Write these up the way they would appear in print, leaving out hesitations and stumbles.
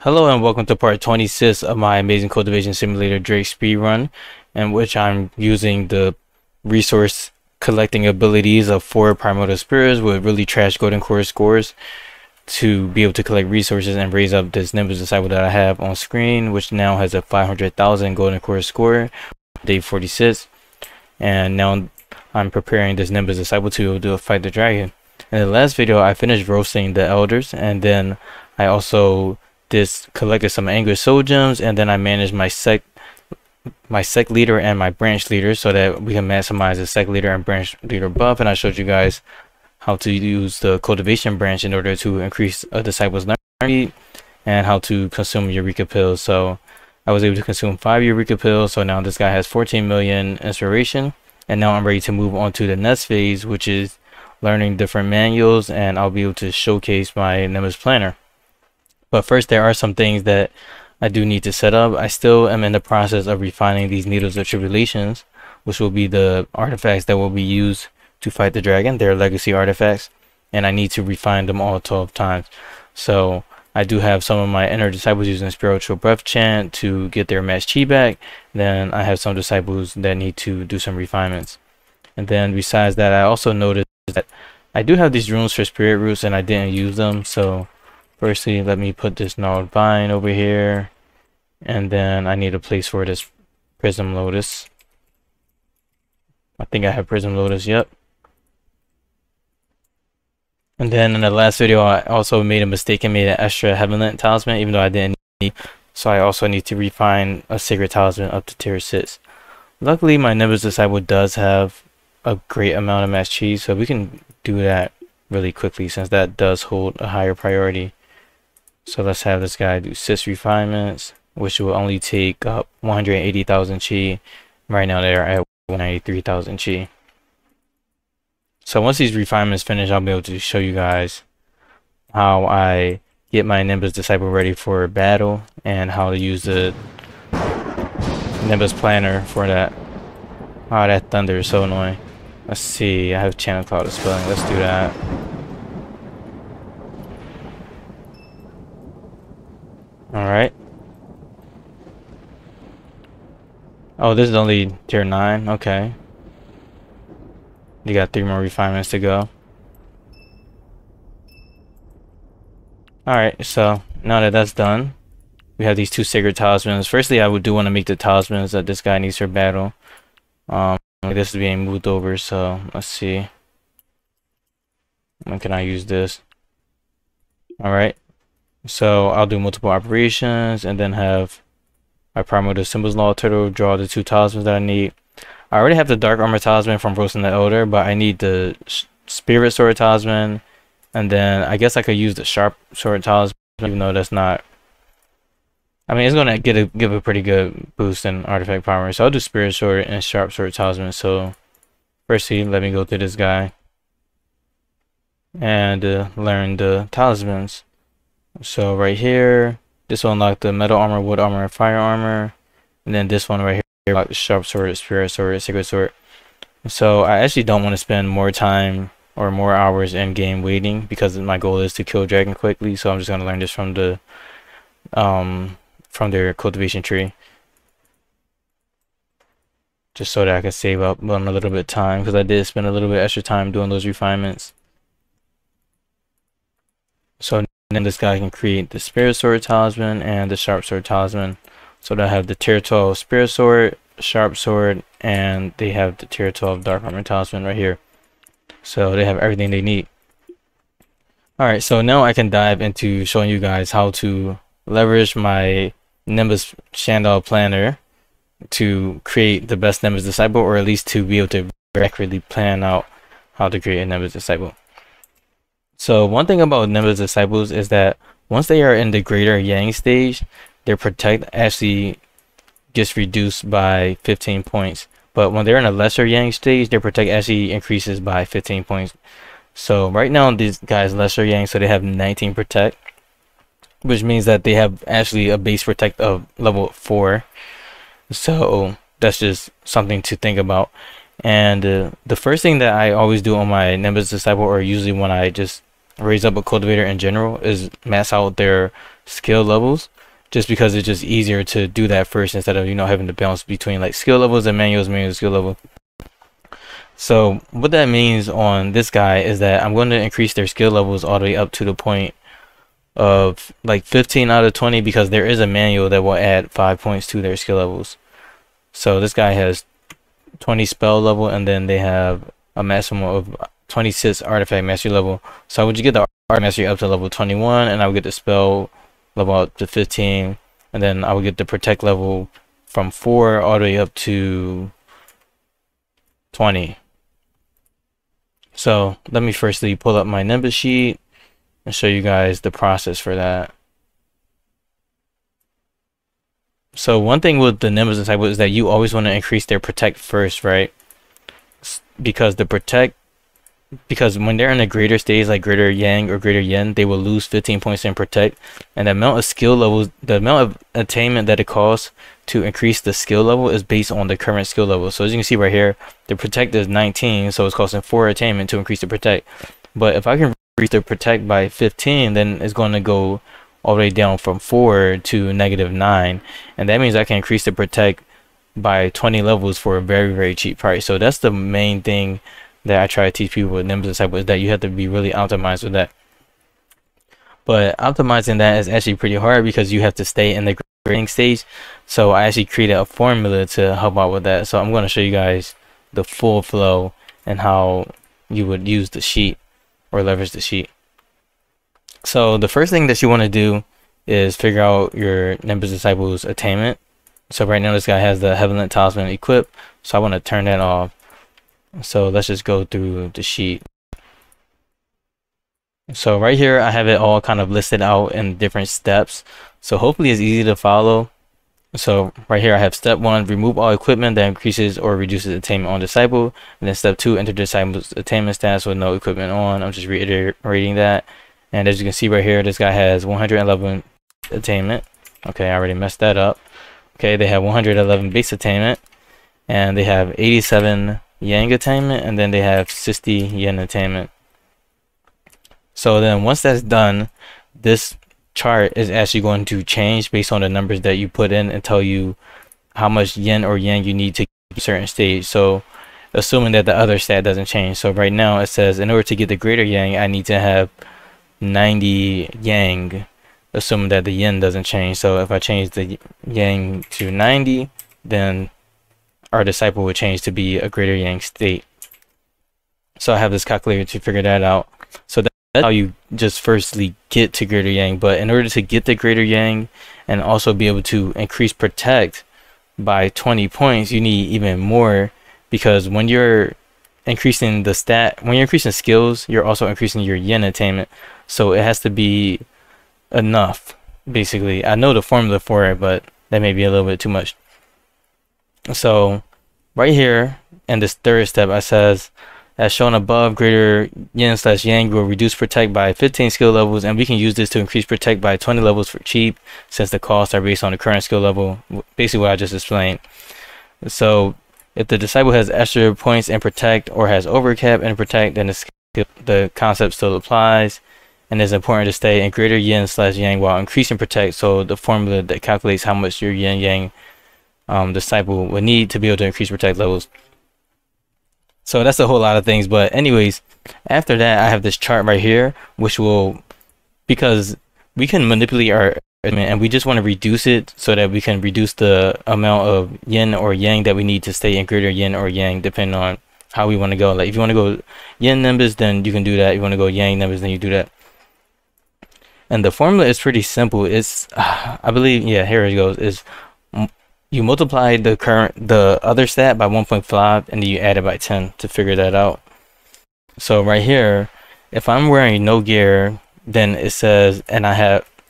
Hello and welcome to part 26 of my amazing cultivation simulator Drake speedrun, in which I'm using the resource collecting abilities of 4 primordial spirits with really trash golden core scores to be able to collect resources and raise up this Nimbus disciple that I have on screen, which now has a 500,000 golden core score, day 46. And now I'm preparing this Nimbus disciple to be able to fight the dragon. In the last video I finished roasting the elders, and then I also collected some angry soul gems, and then I managed my sect leader and my branch leader so that we can maximize the sect leader and branch leader buff. And I showed you guys how to use the cultivation branch in order to increase a disciple's learning and how to consume eureka pills. So I was able to consume 5 eureka pills, so now this guy has 14 million inspiration, and now I'm ready to move on to the next phase, which is learning different manuals, and I'll be able to showcase my Nimbus planner. But first, there are some things that I do need to set up. I still am in the process of refining these needles of tribulations, which will be the artifacts that will be used to fight the dragon. They're legacy artifacts, and I need to refine them all 12 times. So I do have some of my inner disciples using spiritual breath chant to get their match chi back. Then I have some disciples that need to do some refinements. And then besides that, I also noticed that I do have these runes for spirit roots and I didn't use them. So firstly, let me put this gnarled vine over here, and then I need a place for this prism lotus. I think I have prism lotus, yep. And then in the last video I also made a mistake and made an extra heavenly talisman, even though I didn't need, so I also need to refine a sacred talisman up to tier 6. Luckily my Nimbus disciple does have a great amount of max chi, so we can do that really quickly since that does hold a higher priority. So let's have this guy do 6 refinements, which will only take up 180,000 chi. Right now they're at 193,000 chi. So once these refinements finish, I'll be able to show you guys how I get my Nimbus disciple ready for battle and how to use the Nimbus planner for that. Oh, that thunder is so annoying. Let's see, I have channel cloud dispelling. Let's do that. Alright. Oh, this is only tier 9. Okay. You got 3 more refinements to go. Alright, so now that that's done, we have these 2 sacred talismans. Firstly, I do want to make the talismans that this guy needs for battle. This is being moved over, so let's see. When can I use this? Alright. So I'll do multiple operations and then have my primordial symbols law turtle draw the 2 talismans that I need. I already have the dark armor talisman from roasting the elder, but I need the spirit sword talisman, and then I guess I could use the sharp sword talisman, even though that's not, I mean, it's gonna give a pretty good boost in artifact power. So I'll do spirit sword and sharp sword talisman. So firstly, let me go to this guy and learn the talismans. So right here, this will unlock the metal armor, wood armor, and fire armor. And then this one right here, like the sharp sword, spirit sword, sacred sword. So I actually don't want to spend more time or more hours in game waiting, because my goal is to kill dragon quickly. So I'm just gonna learn this from the from their cultivation tree, just so that I can save up on a little bit of time, because I did spend a little bit extra time doing those refinements. So then this guy can create the spirit sword talisman and the sharp sword talisman. So they have the tier 12 spirit sword, sharp sword, and they have the tier 12 dark armor talisman right here. So they have everything they need. Alright, so now I can dive into showing you guys how to leverage my Nimbus Chandal planner to create the best Nimbus disciple, or at least to be able to accurately plan out how to create a Nimbus disciple. So one thing about Nimbus disciples is that once they are in the greater Yang stage, their protect actually gets reduced by 15 points. But when they're in a lesser Yang stage, their protect actually increases by 15 points. So right now these guys lesser Yang, so they have 19 protect, which means that they have actually a base protect of level 4. So that's just something to think about. And the first thing that I always do on my Nimbus disciple, or usually when I just raise up a cultivator in general, is max out their skill levels, just because it's just easier to do that first instead of, you know, having to bounce between like skill levels and manual skill level. So what that means on this guy is that I'm going to increase their skill levels all the way up to the point of like 15 out of 20, because there is a manual that will add 5 points to their skill levels. So this guy has 20 spell level, and then they have a maximum of 26 artifact mastery level. So I would get the art mastery up to level 21, and I would get the spell level up to 15, and then I would get the protect level from 4 all the way up to 20. So let me firstly pull up my Nimbus sheet and show you guys the process for that. So one thing with the Nimbus disciple is that you always want to increase their protect first, right? Because the protect, because when they're in a greater stage like greater yang or greater yin, they will lose 15 points in protect, and the amount of skill levels, the amount of attainment that it costs to increase the skill level is based on the current skill level. So as you can see right here, the protect is 19, so it's costing 4 attainment to increase the protect. But if I can increase the protect by 15, then it's going to go all the way down from 4 to -9, and that means I can increase the protect by 20 levels for a very cheap price. So that's the main thing that I try to teach people with Nimbus Disciple, is that you have to be really optimized with that. But optimizing that is actually pretty hard because you have to stay in the grading stage. So I actually created a formula to help out with that. So I'm going to show you guys the full flow and how you would use the sheet or leverage the sheet. So the first thing that you want to do is figure out your Nimbus Disciple's attainment. So right now this guy has the Heavenly Talisman equipped, so I want to turn that off. So let's just go through the sheet. So right here I have it all kind of listed out in different steps, so hopefully it's easy to follow. So right here I have step 1, remove all equipment that increases or reduces attainment on disciple, and then step 2, enter disciple's attainment stats with no equipment on. I'm just reiterating that. And as you can see right here, this guy has 111 attainment. Okay, I already messed that up. Okay, they have 111 base attainment, and they have 87 yang attainment, and then they have 60 yin attainment. So then once that's done, this chart is actually going to change based on the numbers that you put in and tell you how much yin or yang you need to get a certain stage. So assuming that the other stat doesn't change. So right now it says in order to get the greater yang, I need to have 90 yang, assuming that the yin doesn't change. So if I change the yang to 90, then our disciple would change to be a greater yang state. So I have this calculator to figure that out. So that's how you just firstly get to greater yang. But in order to get the greater yang and also be able to increase protect by 20 points, you need even more, because when you're increasing the stat, when you're increasing skills, you're also increasing your yin attainment. So it has to be enough, basically. I know the formula for it, but that may be a little bit too much. So right here in this third step, I says, as shown above, greater yin/yang will reduce protect by 15 skill levels, and we can use this to increase protect by 20 levels for cheap, since the costs are based on the current skill level. Basically what I just explained. So if the disciple has extra points in protect or has overcap in protect, then the concept still applies, and it's important to stay in greater yin/yang while increasing protect. So the formula that calculates how much your yin-yang disciple would need to be able to increase protect levels. So that's a whole lot of things, but anyways, after that I have this chart right here, which will, because we can manipulate our, and we just want to reduce it so that we can reduce the amount of yin or yang that we need to stay in greater yin or yang, depending on how we want to go. Like if you want to go yin Nimbus, then you can do that. If you want to go yang Nimbus, then you do that. And the formula is pretty simple. It's I believe, yeah, here it goes, is you multiply the other stat by 1.5, and then you add it by 10 to figure that out. So right here, if I'm wearing no gear, then it says, and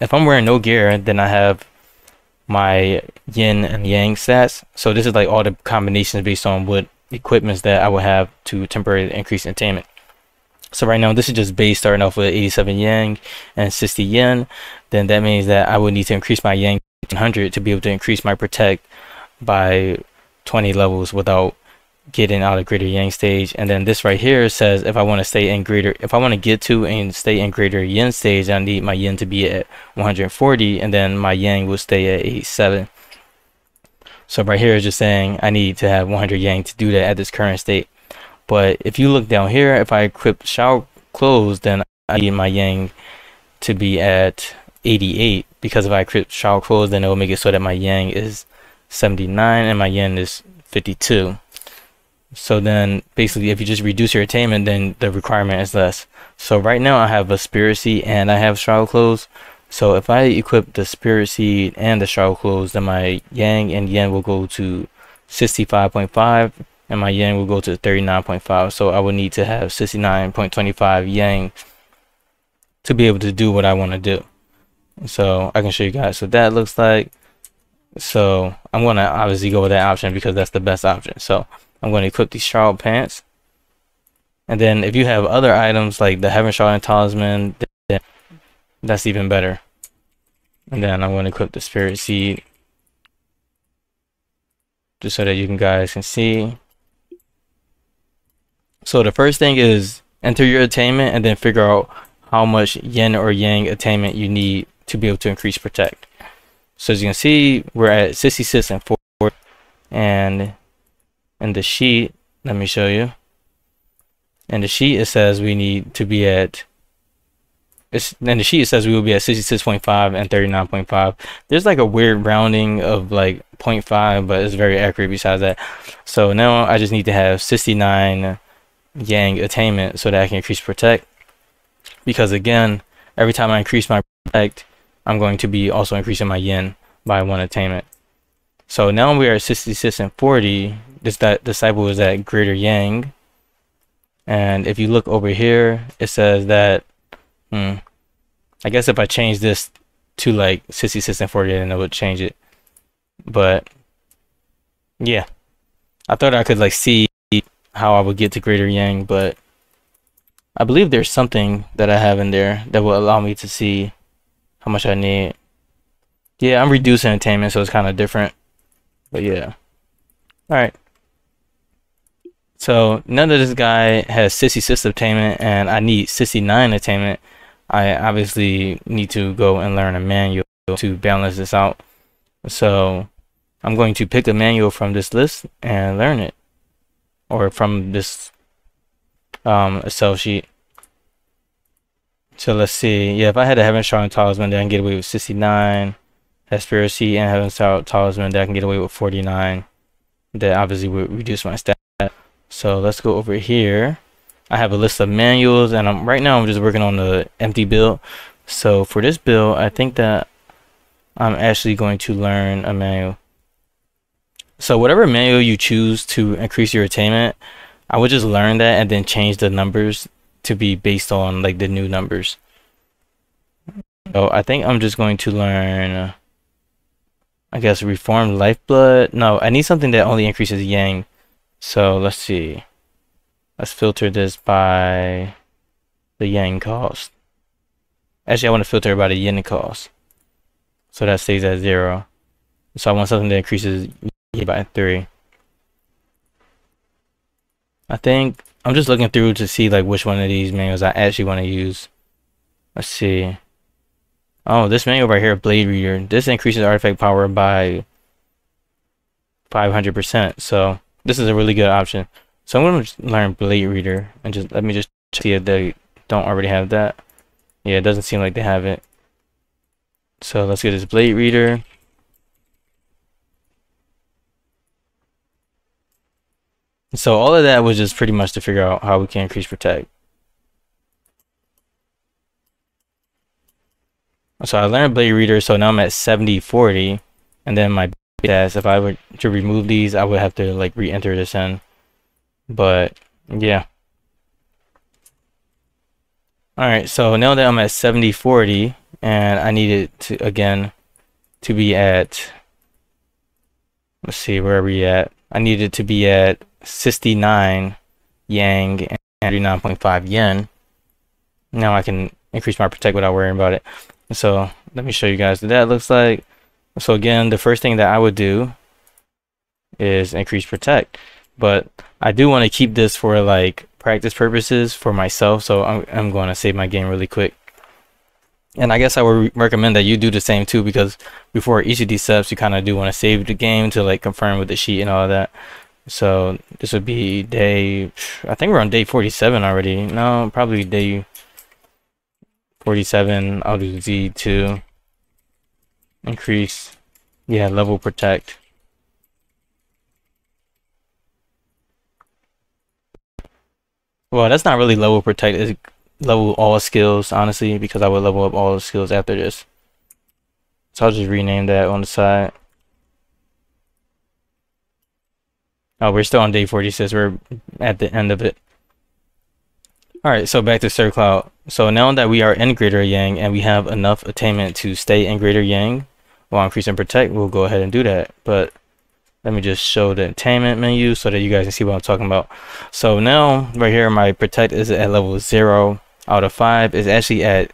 if I'm wearing no gear, then I have my yin and yang stats. So this is like all the combinations based on what equipments that I would have to temporarily increase attainment. So right now this is just base, starting off with 87 yang and 60 yin. Then that means that I would need to increase my yang 100 to be able to increase my protect by 20 levels without getting out of greater yang stage. And then this right here says if I want to stay in greater, if I want to get to and stay in greater yin stage, I need my yin to be at 140, and then my yang will stay at 87. So right here is just saying I need to have 100 yang to do that at this current state. But if you look down here, if I equip shower clothes, then I need my yang to be at 88, because if I equip shower clothes, then it will make it so that my yang is 79 and my yin is 52. So then basically if you just reduce your attainment, then the requirement is less. So right now I have a spirit seed and I have shroud clothes. So if I equip the spirit seed and the shroud clothes, then my yang and yin will go to 65.5 and my yang will go to 39.5. So I would need to have 69.25 yang to be able to do what I want to do. So I can show you guys what that looks like. So I'm going to obviously go with that option because that's the best option. So I'm going to equip these shroud pants. And then if you have other items like the Heaven Shroud and Talisman, then that's even better. And then I'm going to equip the Spirit Seed, just so that you guys can see. So the first thing is enter your attainment and then figure out how much yin or yang attainment you need to be able to increase protect. So as you can see, we're at 66 and 4, and in the sheet, let me show you. In the sheet it says we need to be at, in the sheet it says we will be at 66.5 and 39.5. There's like a weird rounding of like 0.5, but it's very accurate besides that. So now I just need to have 69 yang attainment so that I can increase protect, because again, every time I increase my protect, I'm going to be also increasing my yin by 1 attainment. So now we are at 66 and 40. That disciple is at greater yang, and if you look over here, it says that I guess if I change this to like 66 and 40, then it would change it. But yeah, I thought I could like see how I would get to greater yang, but I believe there's something that I have in there that will allow me to see how much I need. Yeah, I'm reducing attainment, so it's kind of different, but yeah. All right. So now that this guy has 66 attainment and I need 69 attainment, I obviously need to go and learn a manual to balance this out. So I'm going to pick a manual from this list and learn it, or from this Excel sheet. So let's see. Yeah, if I had a Heaven Shroud and Talisman, then I can get away with 69. Conspiracy and Heaven Shroud Talisman, that I can get away with 49. That obviously would reduce my stat. So let's go over here. I have a list of manuals, and right now I'm just working on the empty build. So for this build, I think that I'm actually going to learn a manual. So whatever manual you choose to increase your attainment, I would just learn that and then change the numbers to be based on like the new numbers. So I think I'm just going to learn, I guess, Reformed Lifeblood. No, I need something that only increases yang. So let's see. Let's filter this by the yang cost. Actually, I want to filter it by the yin cost, so that stays at 0. So I want something that increases yin by 3. I think I'm just looking through to see like which one of these manuals I actually want to use. Let's see. Oh, this manual right here, Blade Reader. This increases artifact power by 500%. So this is a really good option. So I'm going to learn Blade Reader, and just let me just see if they don't already have that. Yeah, it doesn't seem like they have it. So let's get this Blade Reader. So all of that was just pretty much to figure out how we can increase protect. So I learned Blade Reader, so now I'm at 70-40, and then my stats, if I were to remove these, I would have to like re-enter this in. But yeah. Alright, so now that I'm at 70-40, and I need it to again to be at, let's see, where are we at? I need it to be at 69 yang and 39.5 yen. Now I can increase my protect without worrying about it. So let me show you guys what that looks like. So again, the first thing that I would do is increase protect. but I do want to keep this for like practice purposes for myself, so I'm going to save my game really quick. And I guess I would recommend that you do the same too, because before each of these steps you kind of do want to save the game to like confirm with the sheet and all that. So this would be day, I think we're on day 47 already. No, probably day 47. I'll do Z2, increase, yeah, level protect. Well, that's not really level protect, it's level all skills, honestly, because I would level up all the skills after this. So I'll just rename that on the side. Oh, we're still on day 46. We're at the end of it. Alright, so back to Sir Cloud. So now that we are in Greater Yang and we have enough attainment to stay in Greater Yang while increasing Protect, we'll go ahead and do that. But let me just show the attainment menu so that you guys can see what I'm talking about. So now, right here, my Protect is at level 0 out of 5. It's actually at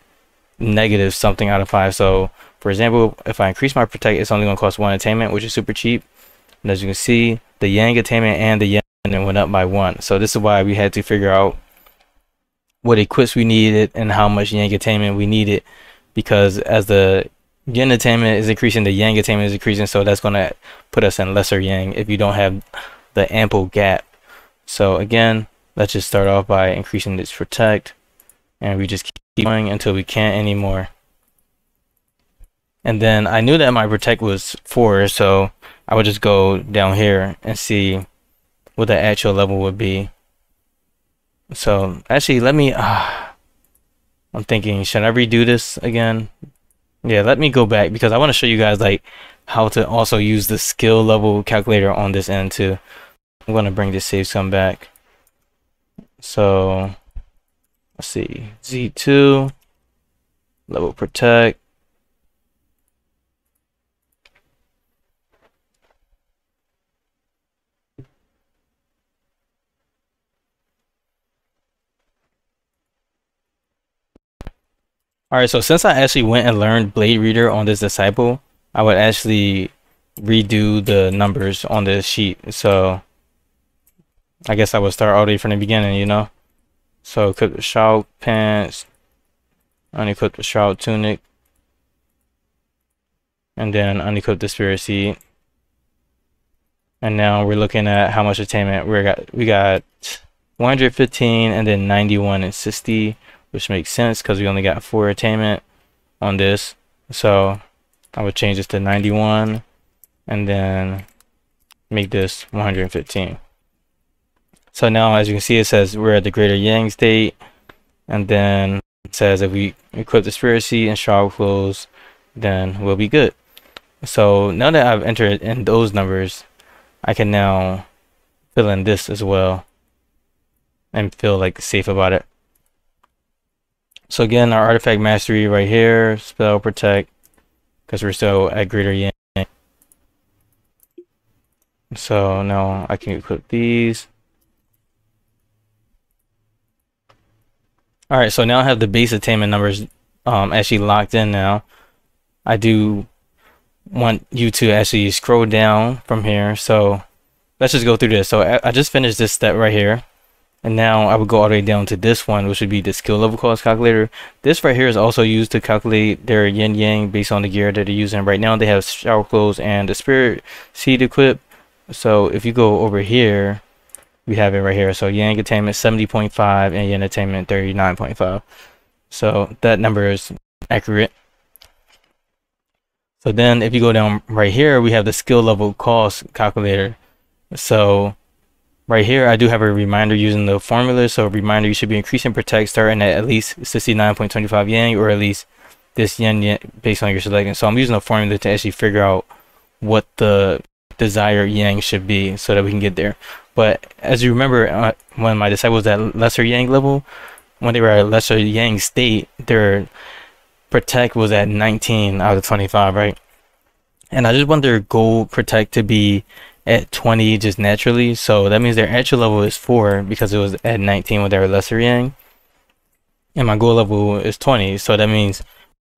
negative something out of 5. So, for example, if I increase my Protect, it's only going to cost 1 attainment, which is super cheap. And as you can see, the Yang attainment and the Yang went up by 1. So this is why we had to figure out what equips we needed and how much Yang attainment we needed, because as the Yin attainment is increasing, the Yang attainment is increasing, so that's going to put us in lesser Yang if you don't have the ample gap. So again, let's just start off by increasing this Protect, and we just keep going until we can't anymore. And then I knew that my Protect was 4, so I would just go down here and see what the actual level would be. So actually, let me I'm thinking, should I redo this again? Yeah, let me go back, because I want to show you guys like how to also use the skill level calculator on this end too. I'm going to bring this save sum back. So let's see, Z2, level Protect. Alright, so since I actually went and learned Blade Reader on this disciple, I would actually redo the numbers on this sheet. So I guess I would start all the way from the beginning, you know? So equip the Shroud Pants, unequip the Shroud Tunic, and then unequip the Spirit Seed. And now we're looking at how much attainment we got 115 and then 91 and 60. Which makes sense because we only got 4 attainment on this. So I would change this to 91 and then make this 115. So now, as you can see, it says we're at the Greater Yang state, and then it says if we equip the Spirit Seed and Shroud Clothes, then we'll be good. So now that I've entered in those numbers, I can now fill in this as well and feel like safe about it. So again, our artifact mastery right here, spell Protect, because we're still at Greater Yang. So now I can equip these. Alright, so now I have the base attainment numbers actually locked in now. I do want you to actually scroll down from here. So let's just go through this. So I just finished this step right here. And now I would go all the way down to this one, which would be the skill level cost calculator. This right here is also used to calculate their yin yang based on the gear that they're using. Right now they have shower clothes and the Spirit Seed equipped. So if you go over here, we have it right here. So yang attainment 70.5 and yin attainment 39.5. So that number is accurate. So then if you go down right here, we have the skill level cost calculator. So right here, I do have a reminder using the formula. So a reminder, you should be increasing Protect starting at least 69.25 Yang, or at least this yen based on your selection. So I'm using a formula to actually figure out what the desired Yang should be so that we can get there. But as you remember, when my disciples at lesser Yang level, when they were at lesser Yang state, their Protect was at 19 out of 25, right? And I just want their goal Protect to be at 20 just naturally, so that means their actual level is 4 because it was at 19 with their lesser Yang, and my goal level is 20. So that means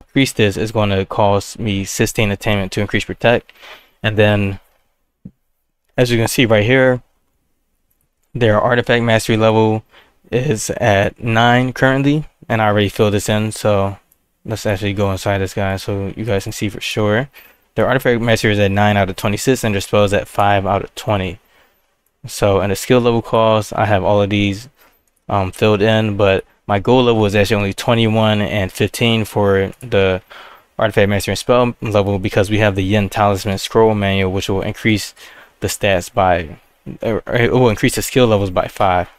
increase this is going to cost me 16 attainment to increase Protect. And then as you can see right here, Their artifact mastery level is at 9 currently, and I already filled this in, so let's actually go inside this guy so you guys can see for sure. Their artifact mastery is at 9 out of 26, and their spell is at 5 out of 20. So in the skill level cost, I have all of these filled in, but my goal level is actually only 21 and 15 for the artifact mastery and spell level, because we have the Yin Talisman Scroll manual, which will increase the stats by, it will increase the skill levels by 5.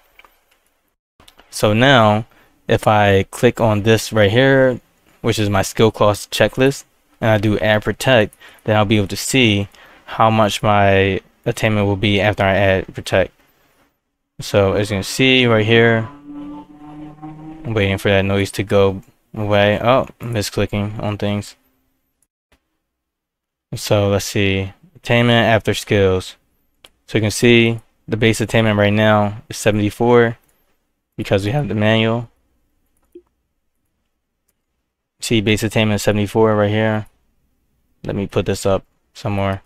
So now if I click on this right here, which is my skill cost checklist, and I do add protect, then I'll be able to see how much my attainment will be after I add protect. So as you can see right here, I'm waiting for that noise to go away. Oh, misclicking on things. So let's see, attainment after skills. So you can see the base attainment right now is 74 because we have the manual. See, base attainment is 74 right here. Let me put this up some more.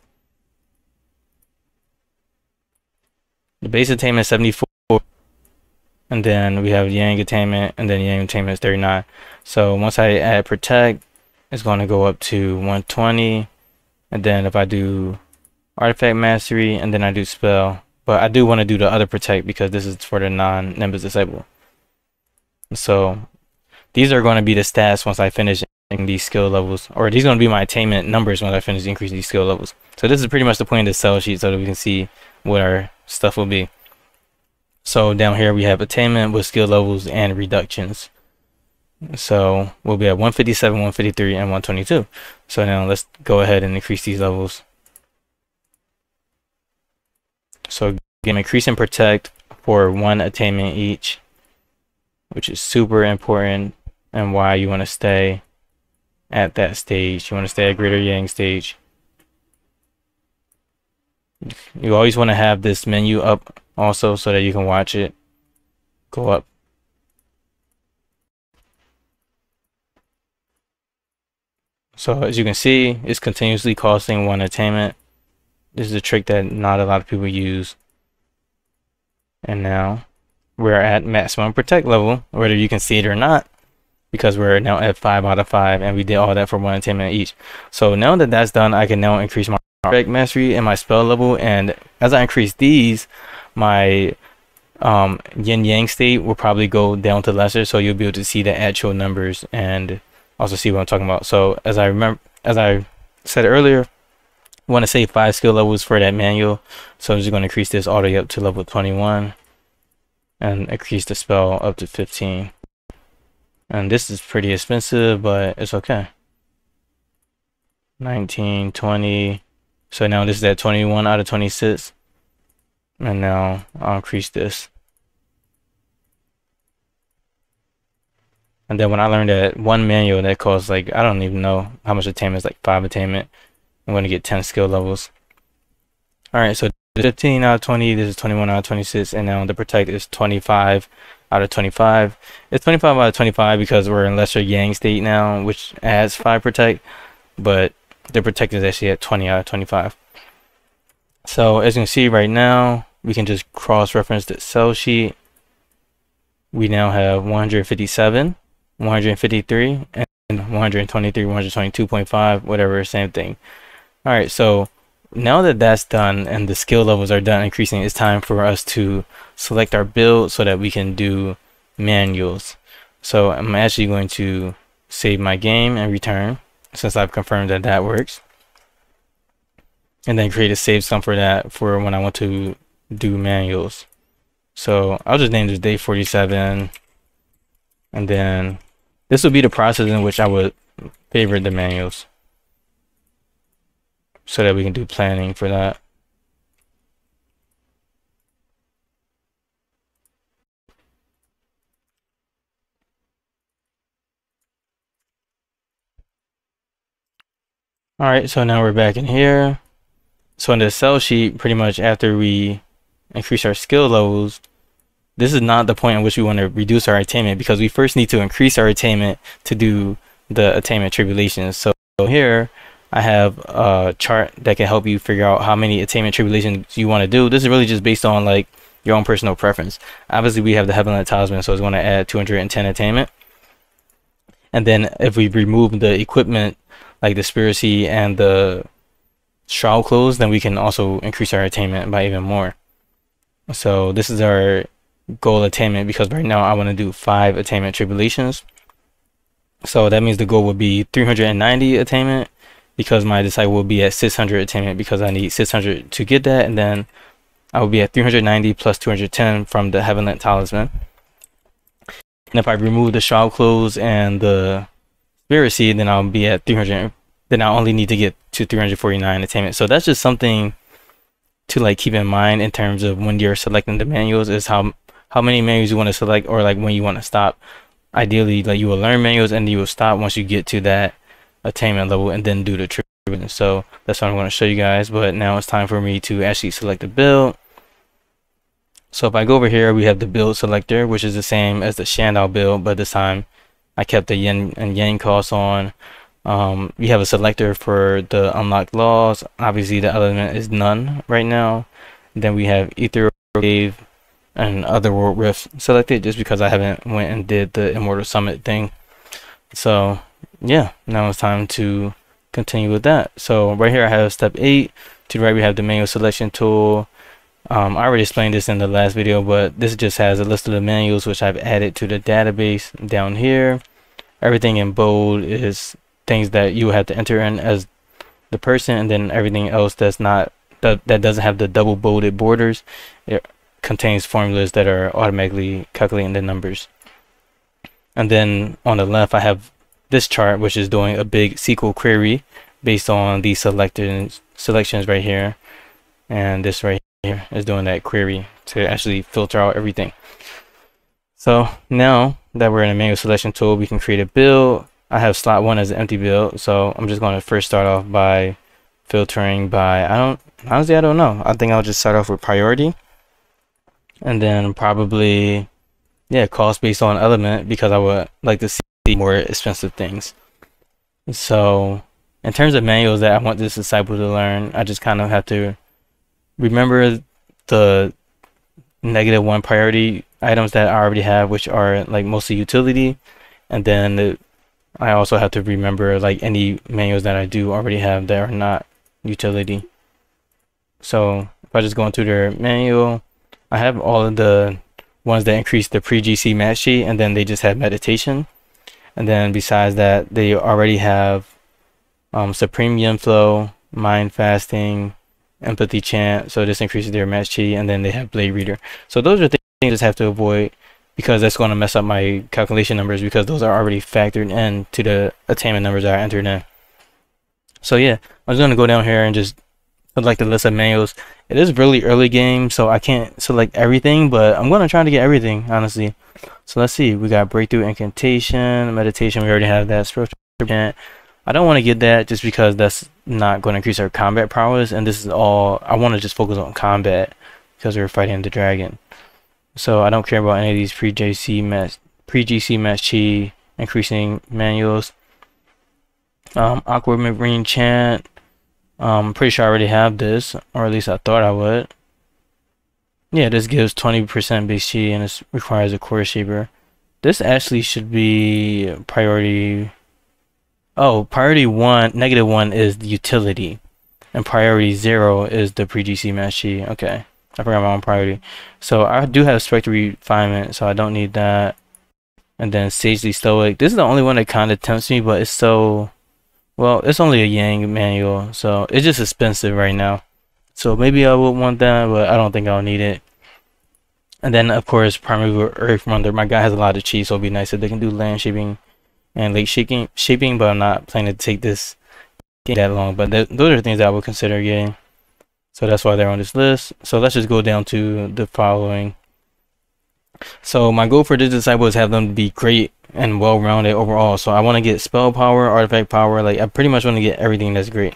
The base attainment is 74, and then we have Yang attainment, and then Yang attainment is 39. So once I add protect, it's going to go up to 120, and then if I do artifact mastery, and then I do spell, but I do want to do the other protect because this is for the non-Nimbus disciple. So these are going to be the stats once I finish these skill levels, or these are going to be my attainment numbers when I finish increasing these skill levels. So this is pretty much the point of the cell sheet, so that we can see what our stuff will be. So down here we have attainment with skill levels and reductions. So we'll be at 157, 153, and 122. So now let's go ahead and increase these levels. So again, increase and protect for 1 attainment each, which is super important, and why you want to stay at that stage. You want to stay at Greater Yang stage. You always want to have this menu up also so that you can watch it go up. So as you can see, it's continuously costing 1 attainment. This is a trick that not a lot of people use. And now we're at maximum protect level, whether you can see it or not, because we're now at 5 out of 5, and we did all that for 1 attainment each. So now that that's done, I can now increase my artifact mastery and my spell level, and as I increase these, my yin yang state will probably go down to lesser, so you'll be able to see the actual numbers and also see what I'm talking about. So as I said earlier, I want to save 5 skill levels for that manual, so I'm just going to increase this all the way up to level 21 and increase the spell up to 15. And this is pretty expensive, but it's okay. 19, 20. So now this is at 21 out of 26. And now I'll increase this. And then when I learned that one manual that costs, like, I don't even know how much attainment is, like 5 attainment, I'm going to get 10 skill levels. Alright, so 15 out of 20, this is 21 out of 26, and now the protect is 25 out of 25. It's 25 out of 25 because we're in lesser yang state now, which adds 5 protect, but the protect is actually at 20 out of 25. So as you can see right now, we can just cross-reference the cell sheet. We now have 157, 153, and 123, 122.5, whatever, same thing. Alright, so now that that's done and the skill levels are done increasing, it's time for us to select our build so that we can do manuals. So I'm actually going to save my game and return, since I've confirmed that that works, and then create a save sum for that for when I want to do manuals. So I'll just name this day 47, and then this will be the process in which I would favorite the manuals, so that we can do planning for that. Alright, so now we're back in here. So in the cell sheet, pretty much after we increase our skill levels, this is not the point in which we want to reduce our attainment, because we first need to increase our attainment to do the attainment tribulations. So here I have a chart that can help you figure out how many attainment tribulations you want to do. This is really just based on like your own personal preference. Obviously, we have the Heavenly Talisman, so it's going to add 210 attainment. And then if we remove the equipment, like the Spiracy and the Shroud Clothes, then we can also increase our attainment by even more. So this is our goal attainment, because right now I want to do 5 attainment tribulations. So that means the goal would be 390 attainment, because my disciple will be at 600 attainment, because I need 600 to get that, and then I will be at 390 plus 210 from the Heavenly Talisman. And if I remove the Shroud Clothes and the Spiracy, then I'll be at 300. Then I only need to get to 349 attainment. So that's just something to like keep in mind in terms of when you're selecting the manuals, is how many manuals you want to select, or like when you want to stop. Ideally, like you will learn manuals and you will stop once you get to that attainment level, and then do the Tribulation. So that's what I'm going to show you guys. But now it's time for me to actually select a build. So if I go over here, we have the build selector, which is the same as the Shandao build, but this time I kept the yin and yang costs on. We have a selector for the unlocked laws. Obviously the element is none right now. Then we have Ether Wave and Otherworld Rift selected, just because I haven't went and did the Immortal Summit thing. So yeah, now it's time to continue with that. So right here I have step 8. To the right we have the manual selection tool. I already explained this in the last video, but this just has a list of the manuals which I've added to the database down here. Everything in bold is things that you have to enter in as the person, and then everything else that's not that doesn't have the double bolded borders, it contains formulas that are automatically calculating the numbers. And then on the left I have this chart, which is doing a big SQL query based on these selections right here, and this right here is doing that query to actually filter out everything. So now that we're in a manual selection tool, we can create a build. I have slot 1 as an empty build, so I'm just going to first start off by filtering by, honestly I don't know. I think I'll just start off with priority, and then probably, yeah, cost based on element, because I would like to see more expensive things. So in terms of manuals that I want this disciple to learn, I just kind of have to remember the -1 priority items that I already have, which are like mostly utility, and then I also have to remember like any manuals that I do already have that are not utility. So if I just go into their manual, I have all of the ones that increase the pre-GC match sheet, and then they just have meditation. And then besides that, they already have Supreme Yin Flow, Mind Fasting, Empathy Chant, so this increases their match chi, and then they have Blade Reader. So those are things I just have to avoid, because that's going to mess up my calculation numbers, because those are already factored in to the attainment numbers that I entered in. So yeah, I'm just going to go down here and just select the list of manuals. It is really early game, so I can't select everything, but I'm going to try to get everything, honestly. So let's see, we got Breakthrough Incantation, Meditation, we already have that, Spiritual Chant. I don't want to get that just because that's not going to increase our combat prowess, and this is all, I want to just focus on combat because we're fighting the dragon. So I don't care about any of these pre-GC match chi increasing manuals. Awkward Marine Chant, I'm pretty sure I already have this, or at least I thought I would. Yeah, this gives 20% base chi, and it requires a core shaper. This actually should be priority. Oh, priority 1, -1 is the utility, and priority 0 is the pre-GC match chi. Okay, I forgot my own priority. So I do have Spectre Refinement, so I don't need that. And then Sagely Stoic. This is the only one that kind of tempts me, but it's so, well, it's only a Yang manual, so it's just expensive right now. So maybe I would want that, but I don't think I'll need it. And then of course Primeval Earth Wonder. My guy has a lot of chi, so it'd be nice if they can do land shaping and lake shaping, but I'm not planning to take this game that long. But those are things that I would consider getting. So that's why they're on this list. So let's just go down to the following. So my goal for this disciple is have them be great and well-rounded overall. So I want to get spell power, artifact power. Like I pretty much want to get everything that's great.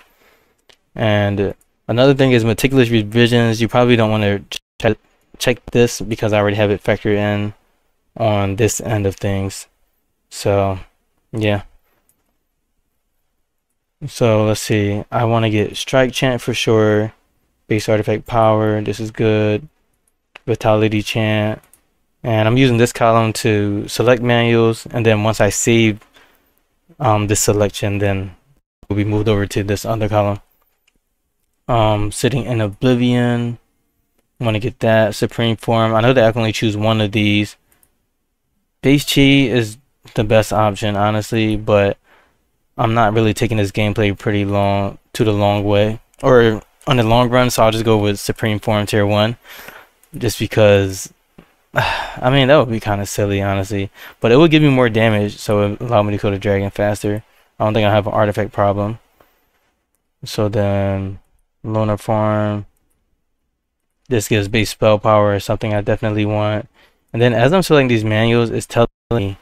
And another thing is meticulous revisions. You probably don't want to check this because I already have it factored in on this end of things. So yeah. So let's see. I want to get strike chant for sure. Base artifact power. This is good. Vitality chant. And I'm using this column to select manuals, and then once I save this selection, then will be moved over to this other column. Sitting in Oblivion, want to get that. Supreme Form, I know that I can only choose one of these. Base Chi is the best option, honestly, but I'm not really taking this gameplay pretty long to the long way, or on the long run, so I'll just go with Supreme Form Tier 1, just because I mean, that would be kind of silly, honestly, but it would give me more damage, so it would allow me to kill the dragon faster. I don't think I have an artifact problem. So then, Lunar Form. This gives base spell power, something I definitely want. And then as I'm selecting these manuals, it's telling me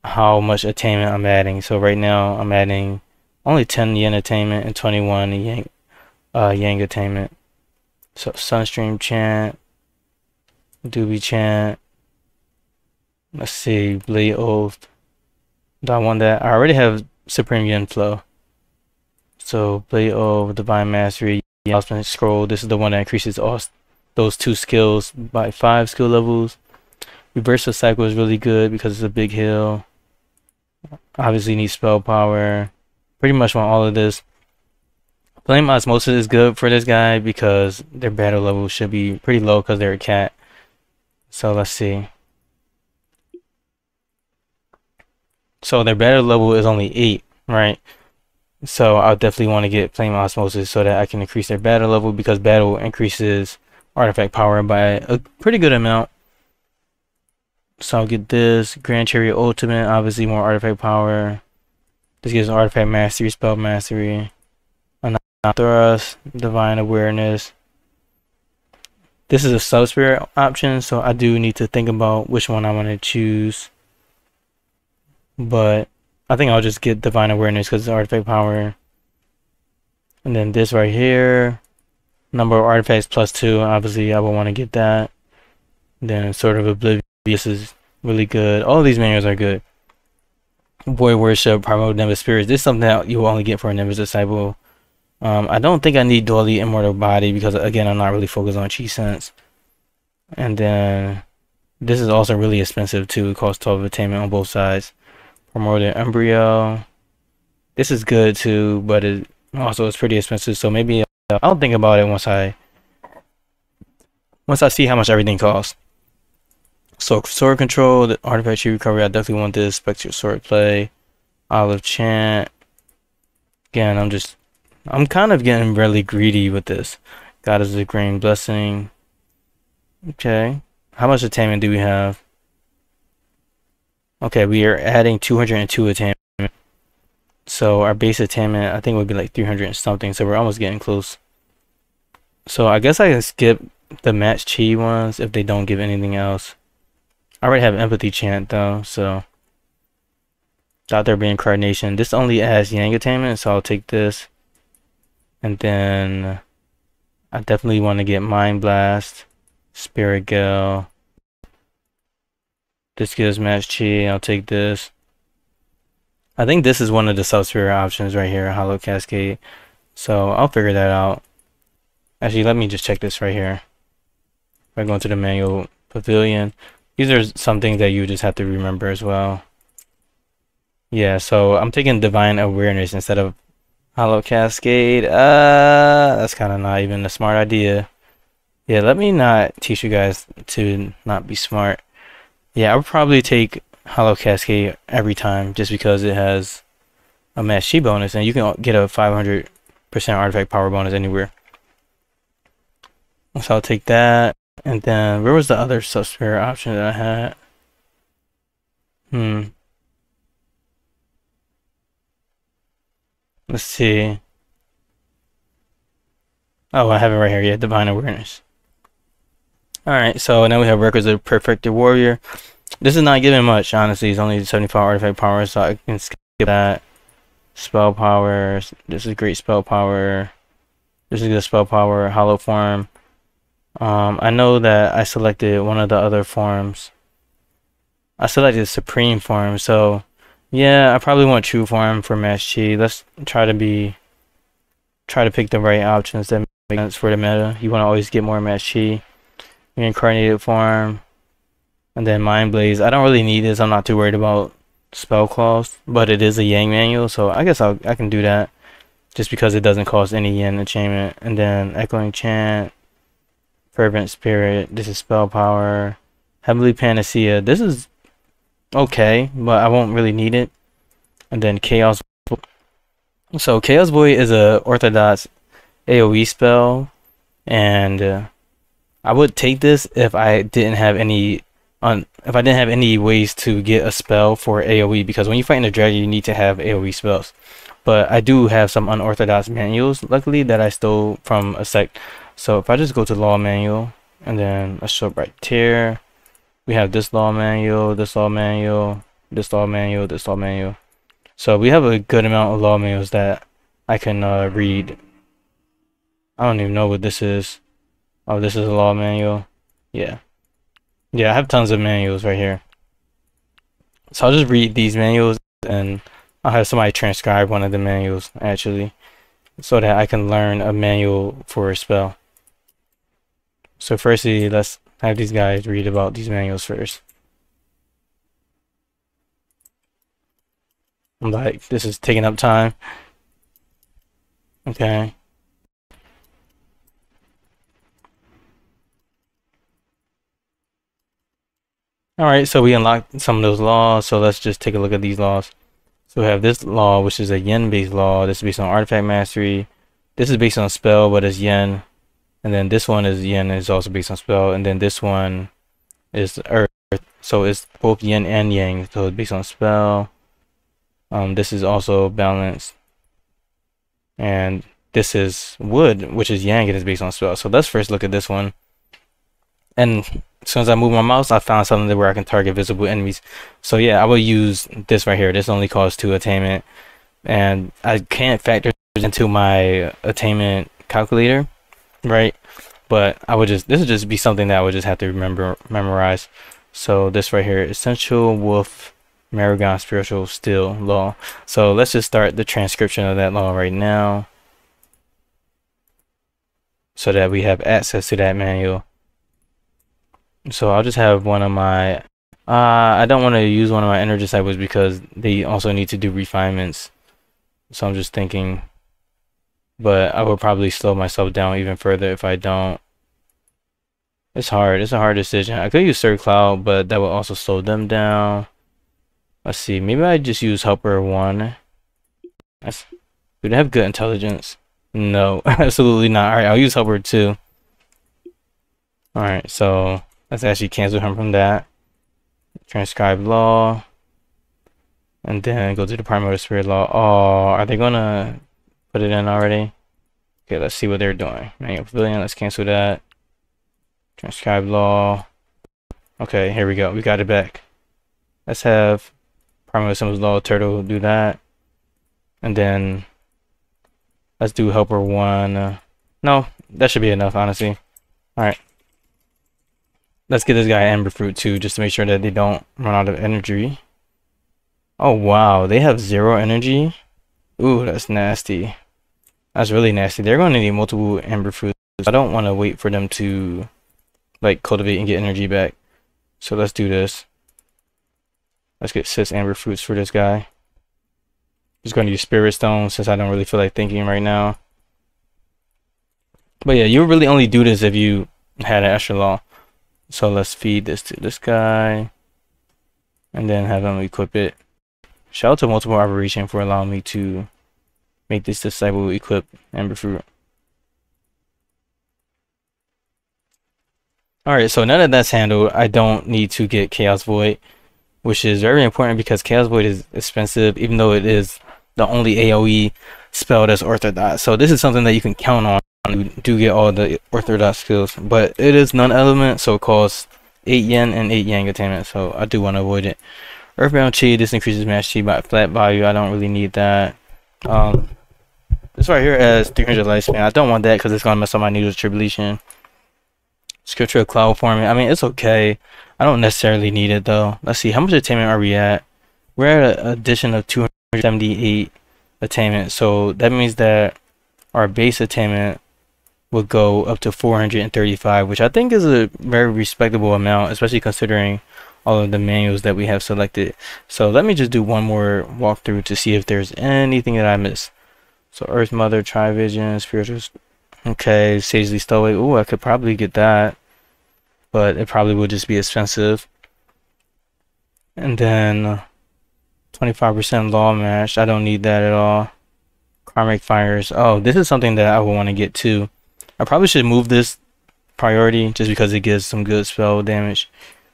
how much attainment I'm adding. So right now, I'm adding only 10 Yin attainment and 21 Yang attainment. So Sunstream chant. Doobie chant. Let's see, Blade Oath. Do I want that? I already have Supreme Yin Flow. So Blade Oath, Divine Mastery, Yin Talisman Scroll. This is the one that increases all those 2 skills by 5 skill levels. Reversal Cycle is really good because it's a big heal. Obviously need spell power. Pretty much want all of this. Flame Osmosis is good for this guy because their battle level should be pretty low because they're a cat. So let's see. So their battle level is only 8, right? So I'll definitely want to get Flame Osmosis so that I can increase their battle level, because battle increases artifact power by a pretty good amount. So I'll get this. Grand Chariot Ultimate, obviously more artifact power. This gives artifact mastery, spell mastery. Thrust, Divine Awareness. This is a sub-spirit option, so I do need to think about which one I want to choose. But I think I'll just get Divine Awareness because it's artifact power. And then this right here, number of artifacts +2. Obviously, I would want to get that. Then Sword of Oblivion. This is really good. All of these manuals are good. Void Worship, Primal Nimbus Spirits. This is something that you will only get for a Nimbus Disciple. I don't think I need Dually Immortal Body because, again, I'm not really focused on Chi Sense. And then this is also really expensive too. It costs 12 attainment on both sides. Primordial Embryo. This is good too, but it also is pretty expensive. So maybe I'll think about it once I see how much everything costs. So Sword Control, the Artifact Tree Recovery, I definitely want this. Spectral Sword Play, Olive Chant. Again, I'm kind of getting really greedy with this. God is a Grain Blessing. Okay. How much attainment do we have? Okay, we are adding 202 attainment. So our base attainment, I think, would be like 300 and something. So we're almost getting close. So I guess I can skip the match chi ones if they don't give anything else. I already have Empathy Chant though, so Thought There Reincarnation. This only adds Yang attainment, so I'll take this. And then I definitely want to get Mind Blast, Spirit Gale. This gives Match Chi. I'll take this. I think this is one of the sub-spirit options right here, Hollow Cascade. So I'll figure that out. Actually, let me just check this right here. If I go into the manual pavilion, these are some things that you just have to remember as well. Yeah, so I'm taking Divine Awareness instead of Hollow Cascade. That's kind of not even a smart idea. Yeah, let me not teach you guys to not be smart. Yeah, I would probably take Hollow Cascade every time just because it has a Match Chi bonus, and you can get a 500% artifact power bonus anywhere. So I'll take that. And then where was the other sub-spirit option that I had? Let's see. Oh, I have it right here. Yeah, Divine Awareness. Alright, so now we have Requisite Perfected Warrior. This is not giving much, honestly. It's only 75 artifact power, so I can skip that. Spell power. This is great spell power. This is good spell power. Hollow Form. I know that I selected one of the other forms. I selected Supreme Form, so yeah, I probably want True Form for Match Chi. Let's try to pick the right options that make sense for the meta. You want to always get more Match Chi. Reincarnated form. And then Mind Blaze. I don't really need this. I'm not too worried about spell cost, but it is a Yang manual, so I guess I can do that just because it doesn't cost any Yin enchantment. And then Echoing Chant, Fervent Spirit. This is spell power. Heavenly Panacea. This is okay, but I won't really need it. And then Chaos. So Chaos Void is a orthodox AoE spell, and I would take this if I didn't have any ways to get a spell for AoE, because when you fight in a dragon you need to have AoE spells. But I do have some unorthodox manuals, luckily, that I stole from a sect. So if I just go to law manual, and then let's show up right here, we have this law manual, this law manual, this law manual, this law manual. So we have a good amount of law manuals that I can read. I don't even know what this is. Oh, this is a law manual. Yeah, I have tons of manuals right here. So I'll just read these manuals, and I'll have somebody transcribe one of the manuals actually, so that I can learn a manual for a spell. So firstly, let's have these guys read about these manuals first. I'm like, this is taking up time. Okay. Alright, so we unlocked some of those laws, so let's just take a look at these laws. So we have this law, which is a Yin-based law. This is based on artifact mastery. This is based on spell, but it's Yin. And then this one is Yin, is also based on spell. And then this one is Earth. So it's both Yin and Yang, so it's based on spell. This is also balanced. And this is Wood, which is Yang, and is based on spell. So let's first look at this one. And as soon as I move my mouse, I found something where I can target visible enemies. So yeah, I will use this right here. This only costs 2 attainment, and I can't factor this into my attainment calculator, right? But I would this would just be something that I would just have to memorize. So this right here, Essential Wolf Maragon Spiritual Steel Law. So let's just start the transcription of that law right now, so that we have access to that manual. So I'll just have one of my I don't want to use one of my energy disciples because they also need to do refinements. So I'm just thinking, but I will probably slow myself down even further if I don't. It's hard. It's a hard decision. I could use Sir Cloud, but that will also slow them down. Let's see. Maybe I just use Helper 1. Do they have good intelligence? No, absolutely not. Alright, I'll use Helper 2. Alright, so let's actually cancel him from that. Transcribe law. And then go to the primary spirit law. Oh, are they gonna put it in already? Okay, let's see what they're doing. Manual pavilion, let's cancel that. Transcribe law. Okay, here we go. We got it back. Let's have primary symbols law turtle do that. And then let's do helper 1. No, that should be enough, honestly. Alright. Let's get this guy Amber Fruit too, just to make sure that they don't run out of energy. Oh wow, they have 0 energy? Ooh, that's nasty. That's really nasty. They're going to need multiple Amber Fruits. I don't want to wait for them to like cultivate and get energy back. So let's do this. Let's get 6 Amber Fruits for this guy. Just going to use Spirit Stone since I don't really feel like thinking right now. But yeah, you really only do this if you had an extra law. So let's feed this to this guy, and then have him equip it. Shout out to Multiple Operation for allowing me to make this disciple equip Amber Fruit. Alright, so now that that's handled, I don't need to get Chaos Void, which is very important because Chaos Void is expensive, even though it is the only AoE spell that's orthodox. So this is something that you can count on. You do get all the orthodox skills, but it is non-element, so it costs 8 yen and 8 yang attainment, so I do want to avoid it. Earthbound Chi, this increases max chi by a flat value. I don't really need that. This right here has 300 lifespan. I don't want that because it's going to mess up my needles Tribulation. Scripture of Cloud Forming, I mean, it's okay. I don't necessarily need it though. Let's see, how much attainment are we at? We're at an addition of 278 attainment, so that means that our base attainment would go up to 435, which I think is a very respectable amount, especially considering all of the manuals that we have selected. So let me just do one more walkthrough to see if there's anything that I missed. So Earth Mother, Trivision, Spiritual, okay, Sagely Stowaway. Ooh, I could probably get that, but it probably would just be expensive. And then 25% Law Match, I don't need that at all. Karmic Fires, oh, this is something that I would want to get too. I probably should move this priority just because it gives some good spell damage,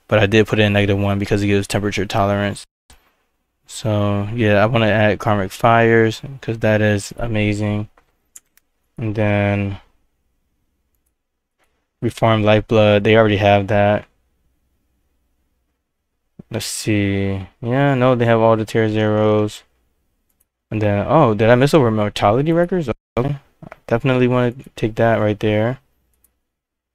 but I did put it in -1 because it gives temperature tolerance. So yeah, I want to add Karmic Fires because that is amazing. And then Reform Lifeblood, they already have that. Let's see. Yeah, no, they have all the tier zeros. And then, oh, did I miss over Mortality Records? Okay. Definitely want to take that right there.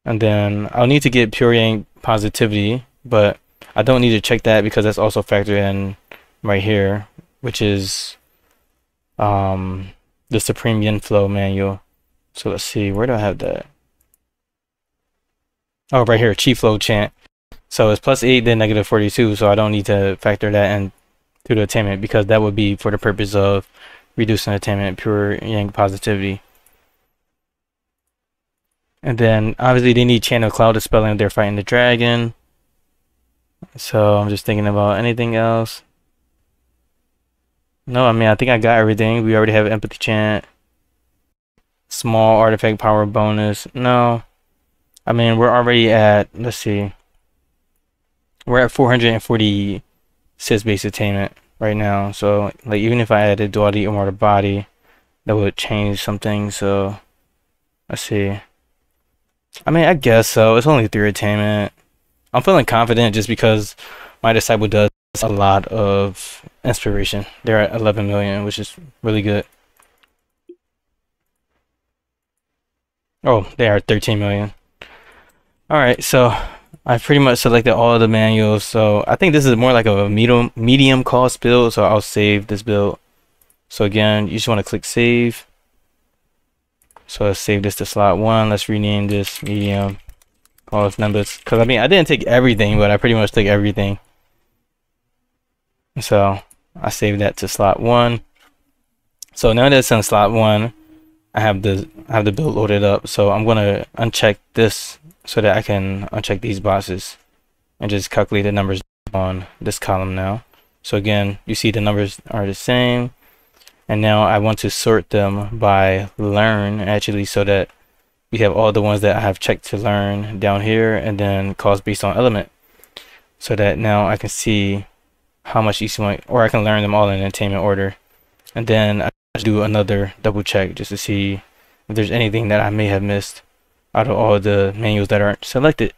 And then I'll need to get Pure Yang Positivity, but I don't need to check that because that's also factored in right here, which is the Supreme Yin Flow manual. So let's see, where do I have that? Oh, right here, Chi Flow Chant. So it's +8, then -42, so I don't need to factor that in to the attainment because that would be for the purpose of reducing attainment, Pure Yang Positivity. And then obviously they need Channel Cloud Dispelling if they're fighting the dragon. So I'm just thinking about anything else. No, I mean, I think I got everything. We already have Empathy Chant. Small Artifact Power Bonus. No. I mean, we're already at, let's see. We're at 446 base attainment right now. So, like, even if I added Duality Immortal Body, that would change something. So, let's see. I mean, I guess so. It's only 3 attainment. I'm feeling confident just because my Disciple does a lot of inspiration. They're at 11 million, which is really good. Oh, they are 13 million. Alright, so I pretty much selected all of the manuals. So I think this is more like a medium cost build. So I'll save this build. So again, you just want to click save. So let's save this to slot 1. Let's rename this medium cost Nimbus. Because I mean, I didn't take everything, but I pretty much took everything. So I saved that to slot 1. So now that it's in slot 1, I have the build loaded up. So I'm gonna uncheck this so that I can uncheck these boxes and just calculate the numbers on this column now. So again, you see the numbers are the same. And now I want to sort them by learn actually, so that we have all the ones that I have checked to learn down here, and then cost based on element, so that now I can see how much each one, or I can learn them all in attainment order. And then I do another double check just to see if there's anything that I may have missed out of all the manuals that aren't selected.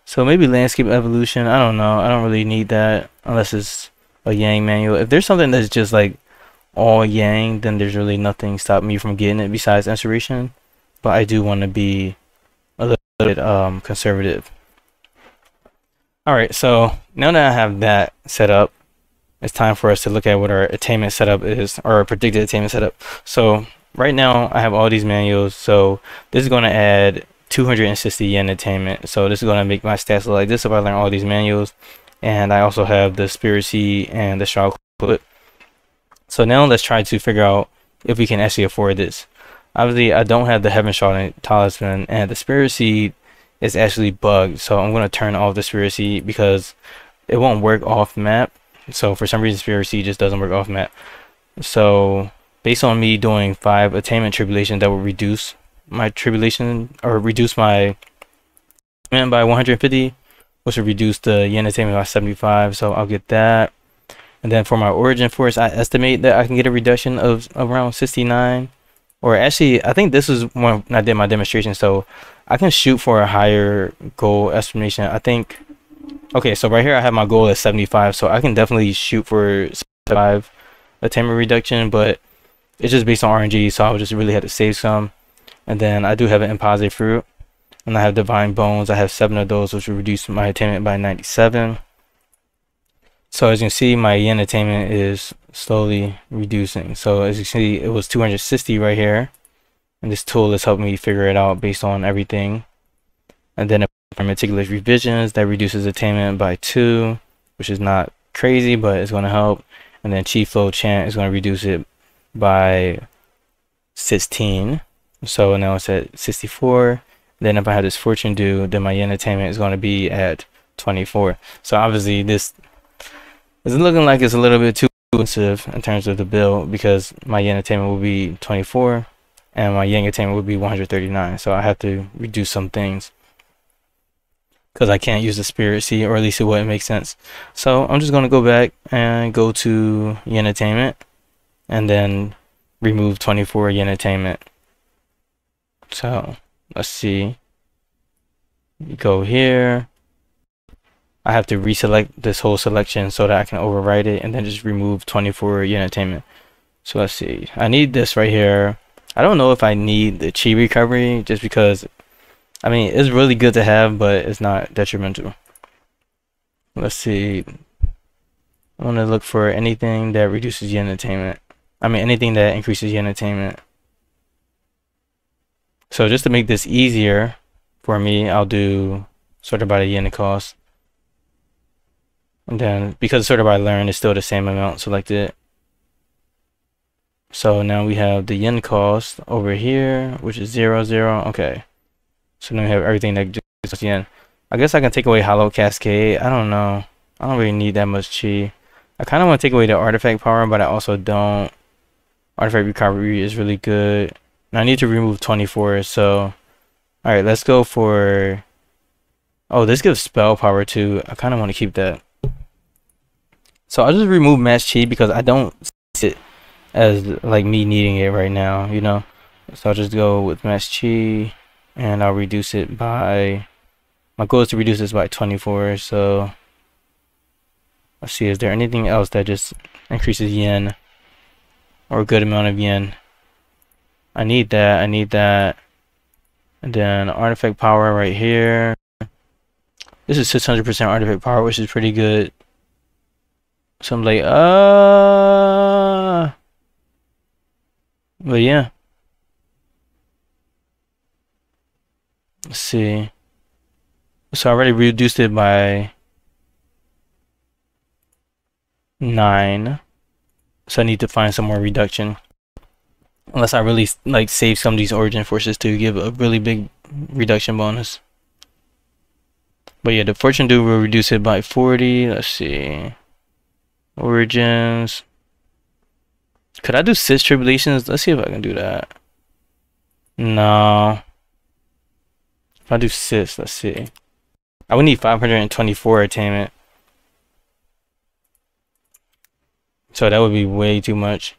So maybe Landscape Evolution, I don't know, I don't really need that unless it's a Yang manual. If there's something that's just like all Yang, then there's really nothing stopping me from getting it besides Inspiration. But I do want to be a little bit conservative. Alright, so now that I have that set up, it's time for us to look at what our attainment setup is, or our predicted attainment setup. So right now I have all these manuals, so this is going to add 260 yen attainment. So this is going to make my stats look like this if I learn all these manuals. And I also have the Spirit Seed and the Shroud Clip. So now let's try to figure out if we can actually afford this. Obviously, I don't have the Heaven Shroud Talisman, and the Spirit Seed is actually bugged. So I'm going to turn off the Spirit Seed because it won't work off map. So for some reason, Spirit Seed just doesn't work off map. So based on me doing 5 attainment tribulation, that will reduce my tribulation, or reduce my attainment by 150, which will reduce the yen attainment by 75. So I'll get that. And then for my origin force, I estimate that I can get a reduction of around 69. Or actually, I think this is when I did my demonstration, so I can shoot for a higher goal estimation. I think, okay, so right here I have my goal at 75, so I can definitely shoot for 75 attainment reduction, but it's just based on RNG, so I would just really have to save some. And then I do have an Imposite Fruit, and I have Divine Bones. I have 7 of those, which will reduce my attainment by 97. So as you can see, my yen attainment is slowly reducing. So as you can see, it was 260 right here, and this tool has helped me figure it out based on everything. And then for meticulous revisions, that reduces attainment by 2, which is not crazy, but it's going to help. And then chi flow chant is going to reduce it by 16, so now it's at 64. Then if I have this fortune dew, then my yin attainment is going to be at 24. So obviously this is looking like it's a little bit too expensive in terms of the build, because my yin attainment will be 24 and my yang attainment will be 139. So I have to reduce some things because I can't use the spirit seed, or at least it wouldn't make sense. So I'm just going to go back and go to yin attainment and then remove 24 yin attainment. So let's see, go here. I have to reselect this whole selection so that I can overwrite it and then just remove 24 yin attainment. So let's see, I need this right here. I don't know if I need the chi recovery, just because I mean it's really good to have, but it's not detrimental. Let's see, I want to look for anything that reduces yin attainment. I mean anything that increases yin attainment. So just to make this easier for me, I'll do sorted by the yin cost. And then because sorted by learn is still the same amount selected. So now we have the yin cost over here, which is 0, 0. Okay. So now we have everything that just yin. I guess I can take away Hollow Cascade. I don't know. I don't really need that much chi. I kind of want to take away the artifact power, but I also don't. Artifact recovery is really good. Now I need to remove 24, so alright, let's go for, oh, this gives spell power too. I kind of want to keep that. So I'll just remove mass chi because I don't see it as like me needing it right now, you know. So I'll just go with mass chi and I'll reduce it by, my goal is to reduce this by 24. So let's see, is there anything else that just increases yin or a good amount of yin? I need that, I need that. And then artifact power right here. This is 600% artifact power, which is pretty good. So I'm like, but yeah. Let's see. So I already reduced it by 9. So I need to find some more reduction. Unless I really like save some of these origin forces to give a really big reduction bonus. But yeah, the fortune dew will reduce it by 40. Let's see. Origins. Could I do 6 tribulations? Let's see if I can do that. No. If I do 6, let's see. I would need 524 attainment. So that would be way too much.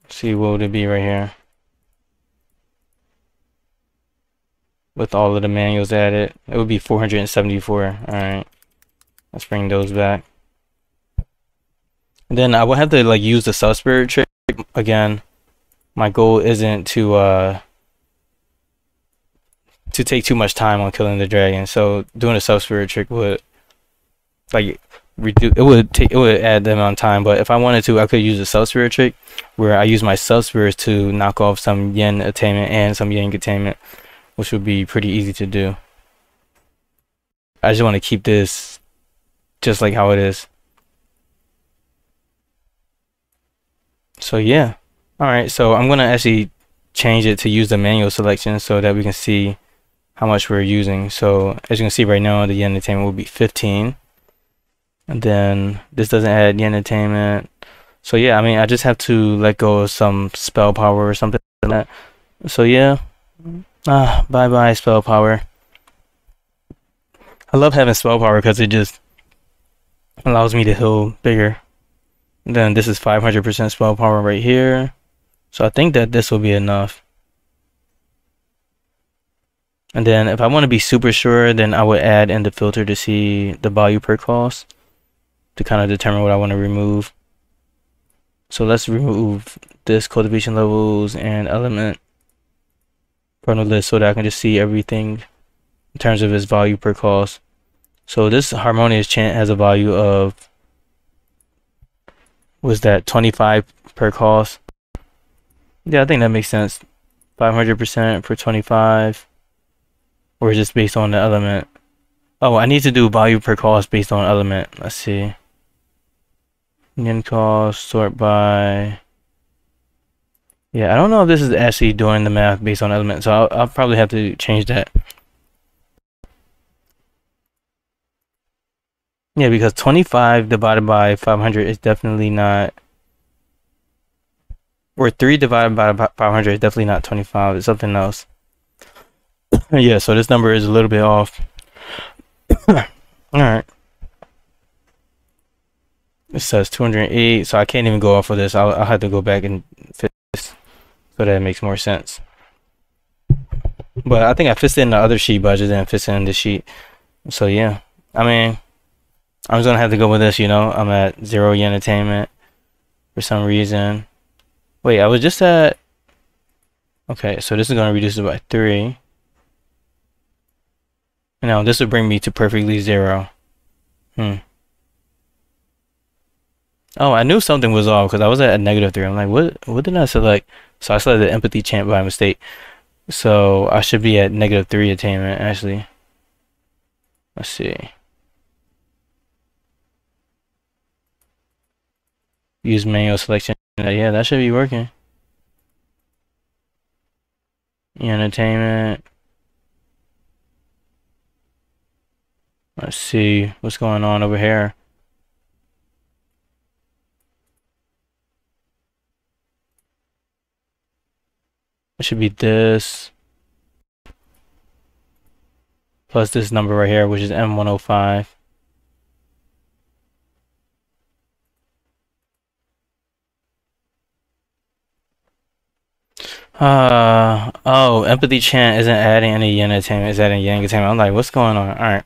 See, what would it be right here with all of the manuals added? It would be 474. All right, let's bring those back. And then I will have to like use the sub spirit trick again. My goal isn't to take too much time on killing the dragon, so doing a sub spirit trick would like reduce, it would add them on time. But if I wanted to, I could use a sub spirit trick where I use my sub spirits to knock off some yin attainment and some yang attainment, which would be pretty easy to do. I just want to keep this just like how it is. So yeah, all right, so I'm gonna actually change it to use the manual selection so that we can see how much we're using. So as you can see right now, the yin attainment will be 15. And then this doesn't add yin attainment. So yeah, I mean, I just have to let go of some spell power or something like that. So yeah, bye bye spell power. I love having spell power because it just allows me to heal bigger. And then this is 500% spell power right here. So I think that this will be enough. And then if I want to be super sure, then I would add in the filter to see the value per cost to kind of determine what I want to remove. So let's remove this cultivation levels and element from the list so that I can just see everything in terms of its value per cost. So this harmonious chant has a value of, was that 25 per cost? Yeah, I think that makes sense. 500% for 25, or just based on the element. Oh, I need to do value per cost based on element. Let's see. Yen cost, sort by. Yeah, I don't know if this is actually doing the math based on element, so I'll probably have to change that. Yeah, because 25 divided by 500 is definitely not, or 3 divided by 500 is definitely not 25. It's something else. Yeah, so this number is a little bit off. Alright. It says 208, so I can't even go off of this. I'll have to go back and fix this so that it makes more sense. But I think I fixed it in the other sheet, but I just didn't fix it in this sheet. So yeah, I mean, I'm just gonna have to go with this, you know. I'm at 0 yen attainment for some reason. Wait, I was just at... Okay, so this is gonna reduce it by 3. Now this would bring me to perfectly 0. Oh, I knew something was off because I was at a -3. I'm like, what did I select? So I selected the empathy chant by mistake. So I should be at -3 attainment actually. Let's see. Use manual selection. Yeah, that should be working. Entertainment. Let's see what's going on over here. It should be this plus this number right here, which is M105. Oh, empathy chant isn't adding any yen attainment, it's adding yang attainment. I'm like, what's going on? Alright.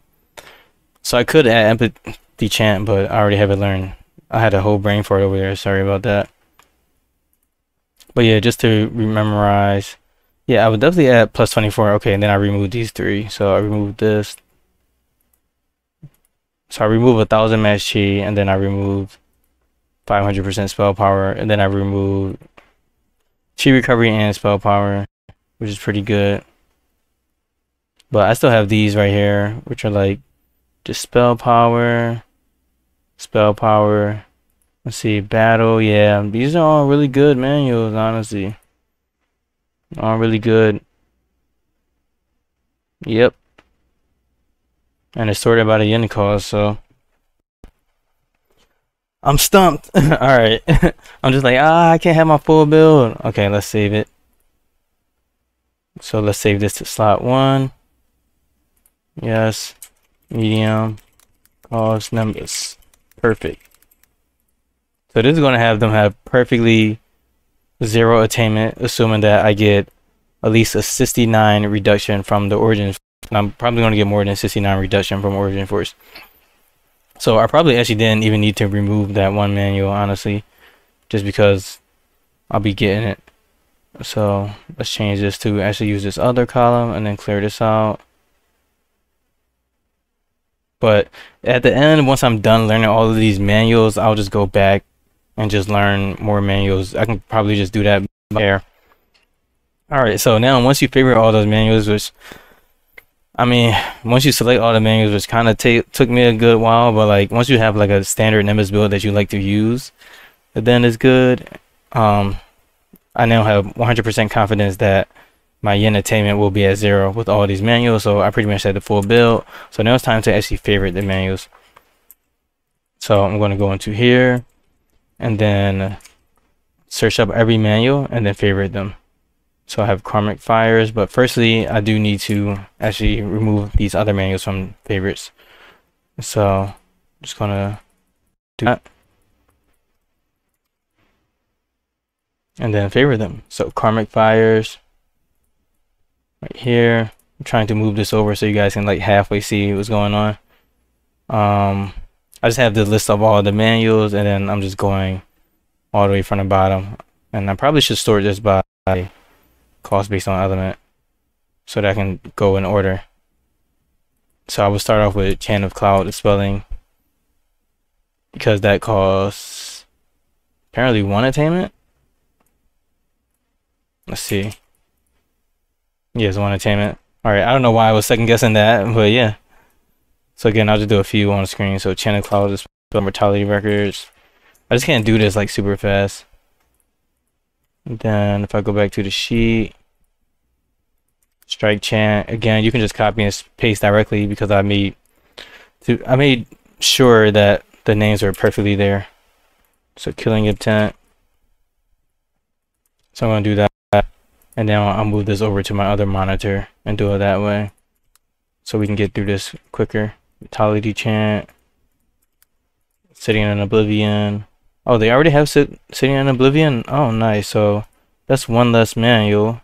So I could add empathy chant, but I already have it learned. I had a whole brain fart over there, sorry about that. But yeah, just to memorize. Yeah, I would definitely add plus 24. Okay, and then I remove these 3. So I remove this. So I remove 1,000 match chi, and then I remove 500% spell power, and then I remove chi recovery and spell power, which is pretty good. But I still have these right here, which are like just spell power. Let's see, battle. Yeah, these are all really good manuals, honestly. All really good. Yep. And it's sorted by the yen cost, so I'm stumped. Alright. I'm just like, I can't have my full build. Okay, let's save it. So let's save this to slot 1. Yes. Medium. Cost Nimbus. Perfect. So this is going to have them have perfectly 0 attainment, assuming that I get at least a 69 reduction from the origin. And I'm probably going to get more than 69 reduction from origin force. So I probably actually didn't even need to remove that one manual, honestly, just because I'll be getting it. So let's change this to actually use this other column and then clear this out. But at the end, once I'm done learning all of these manuals, I'll just go back and just learn more manuals. I can probably just do that there. Alright, so now once you figure all those manuals, which, I mean, once you select all the manuals, which kind of took me a good while, but like once you have like a standard Nimbus build that you like to use, then it's good. I now have 100% confidence that my yen attainment will be at 0 with all these manuals, so I pretty much had the full build. So now it's time to actually favorite the manuals. So I'm going to go into here and then search up every manual and then favorite them. So I have Karmic Fires, but firstly I do need to actually remove these other manuals from favorites. So I'm just gonna do that and then favorite them. So Karmic Fires right here. I'm trying to move this over so you guys can like halfway see what's going on. I just have the list of all the manuals and then I'm just going all the way from the bottom, and I probably should sort this by cost based on element so that I can go in order. So I will start off with Chant of Cloud Dispelling because that costs apparently 1 attainment. Let's see. Yes, one attainment. Alright, I don't know why I was second guessing that, but yeah. So again, I'll just do a few on screen. So Channel Cloud, just mortality records. I just can't do this like super fast. And then if I go back to the sheet, strike chant, again, you can just copy and paste directly because I made sure that the names are perfectly there. So killing intent. So I'm gonna do that, and then I'll move this over to my other monitor and do it that way, so we can get through this quicker. Vitality chant. Sitting in Oblivion. Oh, they already have sitting in Oblivion? Oh, nice. So that's one less manual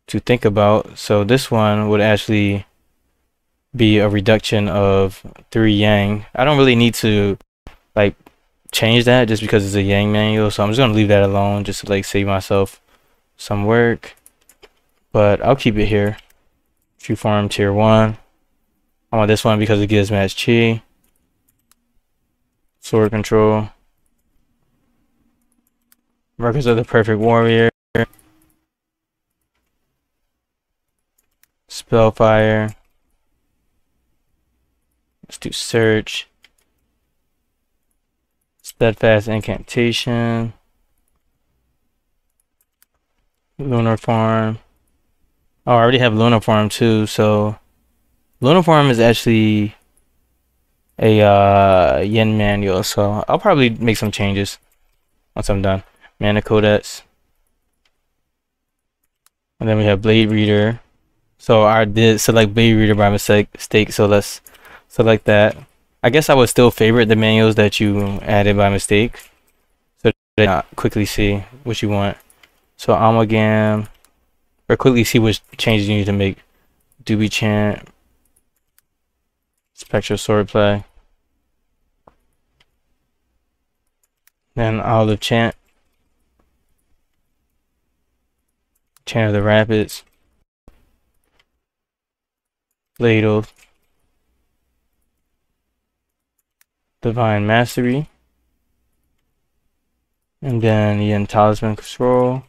to think about. So this one would actually be a reduction of 3 yang. I don't really need to like change that just because it's a yang manual, so I'm just gonna leave that alone just to like save myself some work. But I'll keep it here. True Farm Tier 1. I want this one because it gives match chi. Sword control. Records of the Perfect Warrior. Spellfire. Let's do search. Steadfast Incantation. Lunar Farm. Oh, I already have Lunar Farm too, so Lunar Farm is actually a yen manual, so I'll probably make some changes once I'm done. Mana Codex. And then we have Blade Reader. So I did select Blade Reader by mistake, so let's select that. I guess I would still favorite the manuals that you added by mistake, so that you quickly see what you want. So Amalgam, or quickly see which changes you need to make. Doobie Chant, Spectral Swordplay, then Olive Chant, Chant of the Rapids, Ladle, Divine Mastery, and then Yin Talisman Scroll,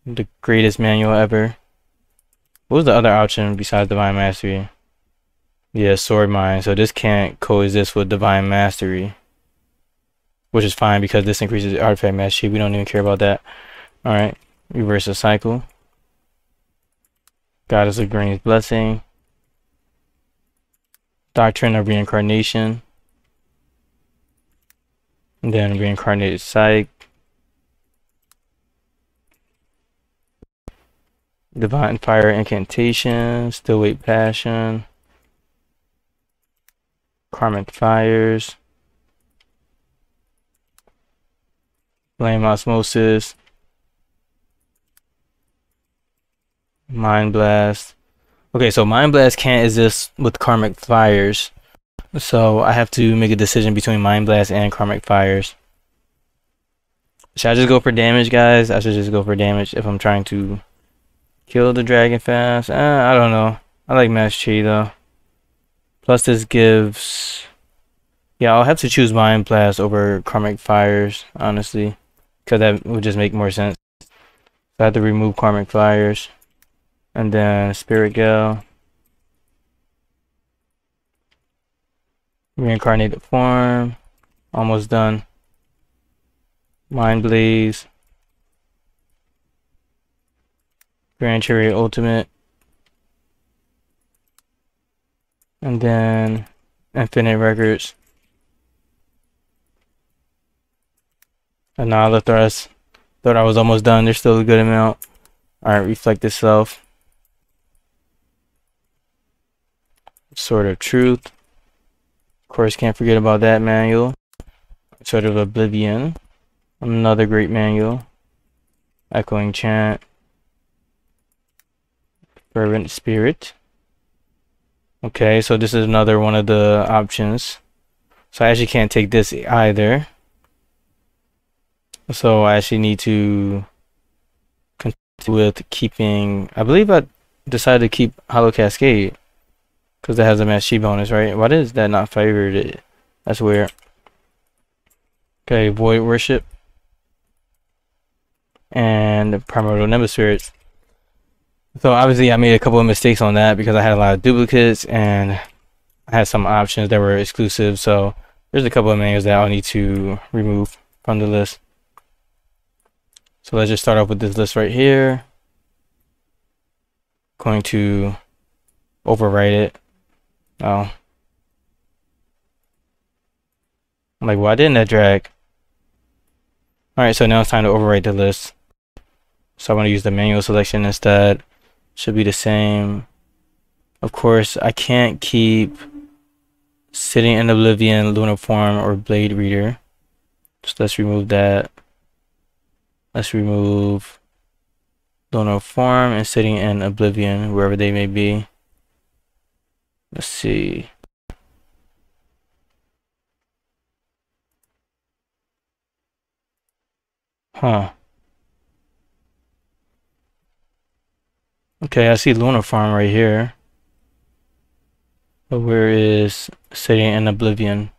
the greatest manual ever. What was the other option besides Divine Mastery? Yeah, Sword Mine. So this can't coexist with Divine Mastery, which is fine because this increases the artifact match sheet. We don't even care about that. Alright, Reverse the Cycle, Goddess of Green's Blessing, Doctrine of Reincarnation, and then Reincarnated Psych, Divine Fire Incantation, Stillweight Passion, Karmic Fires, Flame Osmosis, Mind Blast. Okay, so Mind Blast can't exist with Karmic Fires, so I have to make a decision between Mind Blast and Karmic Fires. Should I just go for damage, guys? I should just go for damage if I'm trying to kill the dragon fast. I don't know. I like Mass Chi though. Plus this gives... Yeah, I'll have to choose Mind Blast over Karmic Fires, honestly, because that would just make more sense. So I have to remove Karmic Fires. And then Spirit Gale, Reincarnated Form, almost done. Mind Blaze, Grand Chariot Ultimate, and then Infinite Records. Annihilate Thrust. Thought I was almost done. There's still a good amount. Alright, Reflect Itself. Sword of Truth. Of course, can't forget about that manual. Sword of Oblivion. Another great manual. Echoing Chant. Fervent Spirit. Okay, so this is another one of the options. So I actually can't take this either. So I actually need to continue with keeping... I believe I decided to keep Hollow Cascade, because that has a match chi bonus, right? Why is that not favored? That's weird. Okay, Void Worship. and primordial Nimbus spirits. So obviously I made a couple of mistakes on that because I had a lot of duplicates and I had some options that were exclusive. So there's a couple of manuals that I'll need to remove from the list. So let's just start off with this list right here. Going to overwrite it. Oh. I'm like, why didn't that drag? Alright, so now it's time to overwrite the list. So I want to use the manual selection instead. Should be the same. Of course, I can't keep Sitting in Oblivion, Lunar Form, or Blade Reader. So let's remove that. Let's remove Lunar Form and Sitting in Oblivion, wherever they may be. Let's see. Huh. Okay, I see Lunar Farm right here. But where is Sitting in Oblivion?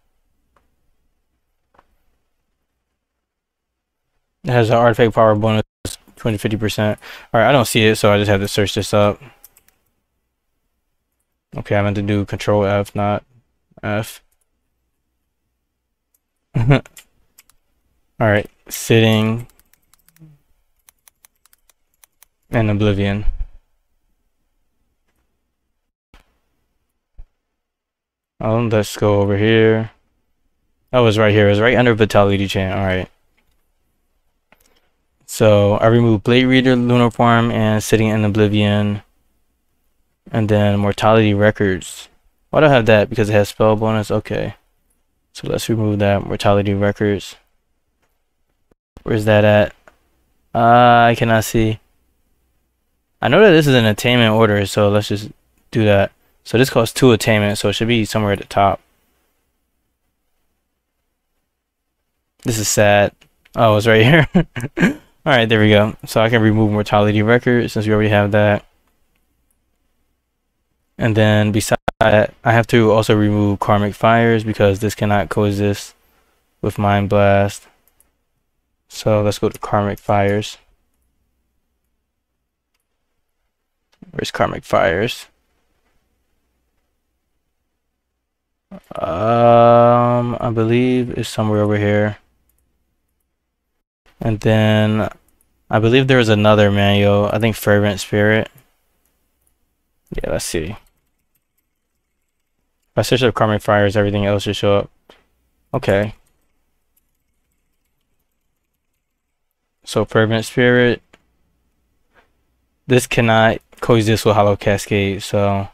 It has an artifact power bonus 20-50%. Alright, I don't see it, so I just have to search this up. Okay, I meant to do Control F, not F. Alright, Sitting in Oblivion. Oh, let's go over here. Oh, it's right here. It's right under Vitality Chain. Alright. So I removed Blade Reader, Lunar Form, and Sitting in Oblivion. And then Mortality Records. Why do I have that? Because it has spell bonus? Okay. So let's remove that. Mortality Records. Where's that at? I cannot see. I know that this is an attainment order, so let's just do that. So this costs 2 attainment, so it should be somewhere at the top. This is sad. Oh, it's right here. Alright, there we go. So I can remove Mortality Records since we already have that. And then besides that, I have to also remove Karmic Fires because this cannot coexist with Mind Blast. So let's go to Karmic Fires. Where's Karmic Fires? I believe it's somewhere over here. And then I believe there was another manual. I think Fervent Spirit. Yeah, let's see. If I search up Karmic Fires, everything else should show up. Okay. So Fervent Spirit. This cannot coexist with Hollow Cascade, so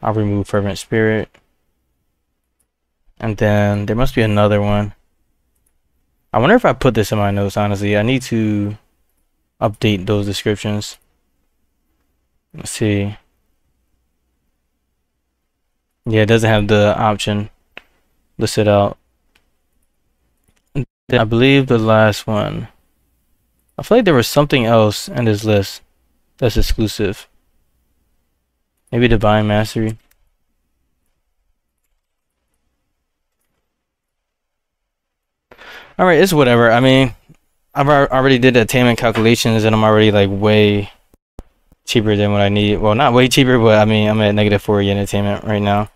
I'll remove Fervent Spirit. And then there must be another one. I wonder if I put this in my notes, honestly. I need to update those descriptions. Let's see. Yeah, it doesn't have the option listed out. And then I believe the last one. I feel like there was something else in this list that's exclusive. Maybe Divine Mastery. Alright, it's whatever. I mean, I've already did the attainment calculations and I'm already like way cheaper than what I need. Well, not way cheaper, but I mean, I'm at -4 yen attainment right now.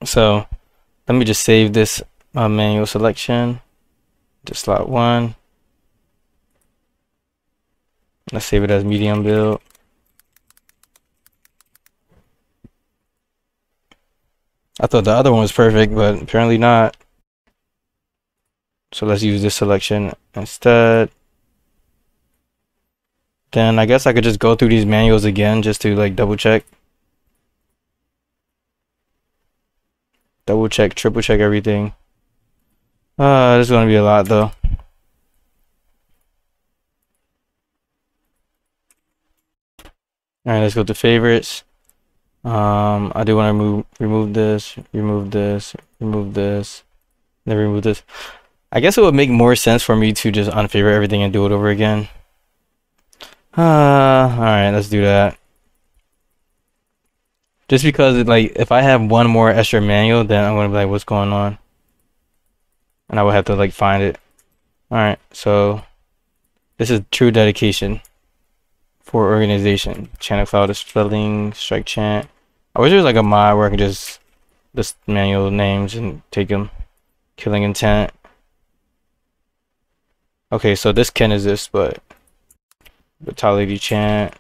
So, let me just save this manual selection to slot 1. Let's save it as medium build. I thought the other one was perfect, but apparently not. So let's use this selection instead. Then I guess I could just go through these manuals again just to like double check. Double check, triple check everything. This is gonna be a lot though. Alright, let's go to favorites. I do want to remove this, remove this, remove this, then remove this. I guess it would make more sense for me to just unfavorite everything and do it over again. Alright, let's do that. Just because, like, if I have one more extra manual, then I'm gonna be like, what's going on? And I would have to, like, find it. Alright, so This is true dedication for organization. Chant of Cloud is spelling, strike chant. I wish there was like a mod where I could just list manual names and take them. Killing intent. Okay, so this can exist, but vitality chant.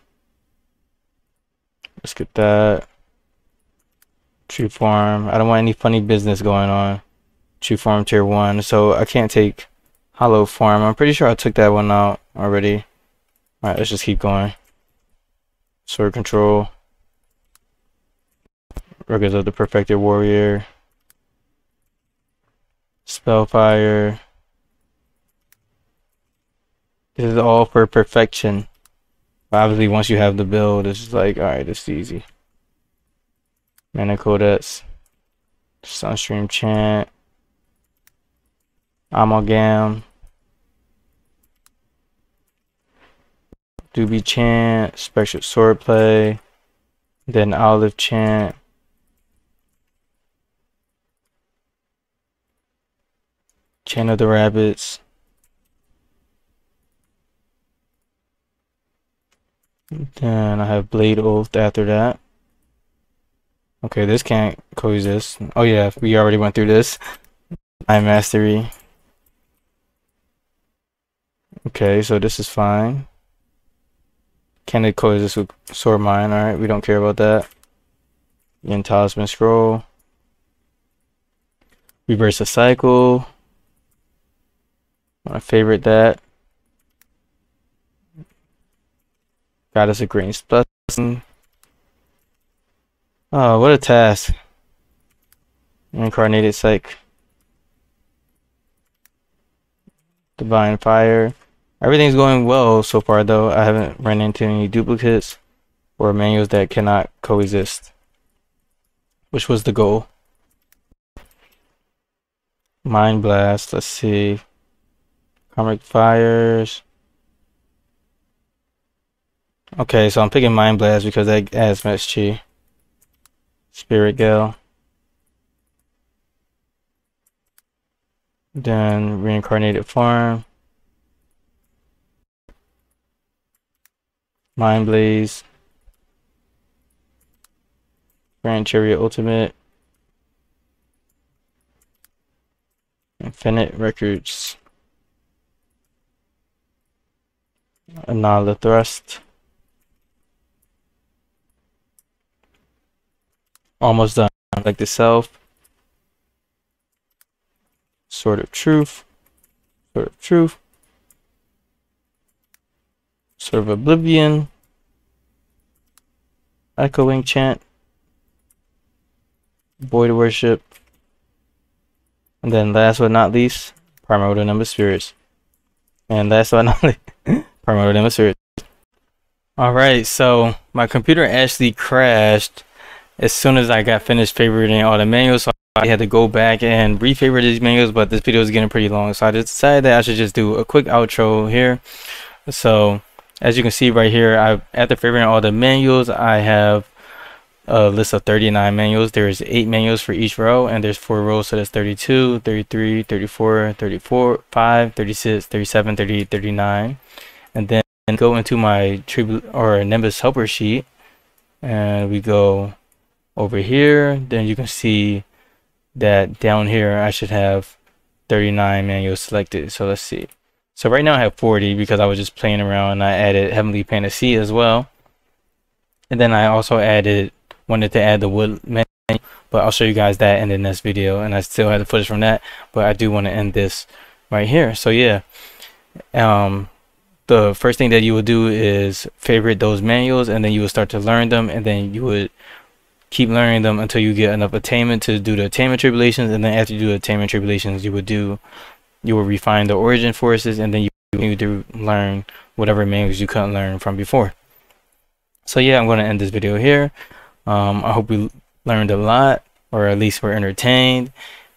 Let's get that. Tree farm. I don't want any funny business going on. Tree farm tier 1. So I can't take hollow farm. I'm pretty sure I took that one out already. Alright, let's just keep going. Sword control. Records of the Perfected Warrior. Spellfire. This is all for perfection. But obviously, once you have the build, it's just like, alright, this is easy. Mana Codex. Sunstream Chant. Amalgam. Doobie Chant. Spectral Swordplay. Then Olive Chant. Chant of the Rabbits. Then I have Blade Oath after that. Okay, this can't coexist. Oh yeah, we already went through this. Eye Mastery. Okay, so this is fine. Can it coexist with Sword Mine? Alright, we don't care about that. Yin Talisman Scroll. Reverse a Cycle. I favorite that. Goddess of Green Blessing. Oh, what a task. Incarnated Psych. Divine Fire. Everything's going well so far though. I haven't run into any duplicates or manuals that cannot coexist, which was the goal. Mind Blast, let's see. Karmic Fires. Okay, so I'm picking Mind Blast because that adds much chi. Spirit Gale. Then Reincarnated Farm. Mind Blaze. Grand Chariot Ultimate. Infinite Records. Anala Thrust. Almost done. Like the Self. Sword of Truth. Sword of Truth. Sword of Oblivion. Echoing Chant. Void Worship. And then last but not least, Primordial Nimbus Spirits. And last but not least, Primordial Nimbus Spirits. Alright, so my computer actually crashed as soon as I got finished favoriting all the manuals, so I had to go back and re-favorite these manuals, but this video is getting pretty long, so I decided that I should just do a quick outro here. So as you can see right here, after favoriting all the manuals, I have a list of 39 manuals. There's 8 manuals for each row, and there's 4 rows, so that's 32, 33, 34, 34, 5, 36, 37, 38, 39. And then go into my Trib or Nimbus helper sheet, and we go over here. Then you can see that down here I should have 39 manuals selected. So let's see. So right now I have 40 because I was just playing around, and I added Heavenly Panacea as well. And then I also wanted to add the wood menu, but I'll show you guys that in the next video, and I still have the footage from that, but I do want to end this right here. So yeah, the first thing that you would do is favorite those manuals, and then you would start to learn them, and then you would keep learning them until you get enough attainment to do the attainment tribulations. And then after you do the attainment tribulations, you will refine the origin forces, and then you continue to learn whatever manuals you couldn't learn from before. So yeah, I'm going to end this video here. I hope we learned a lot, or at least were entertained.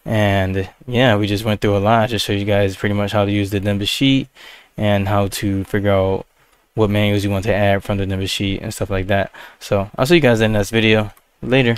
And yeah, we just went through a lot. Just show you guys pretty much how to use the Nimbus sheet and how to figure out what manuals you want to add from the Nimbus sheet and stuff like that. So I'll see you guys in the next video. Later.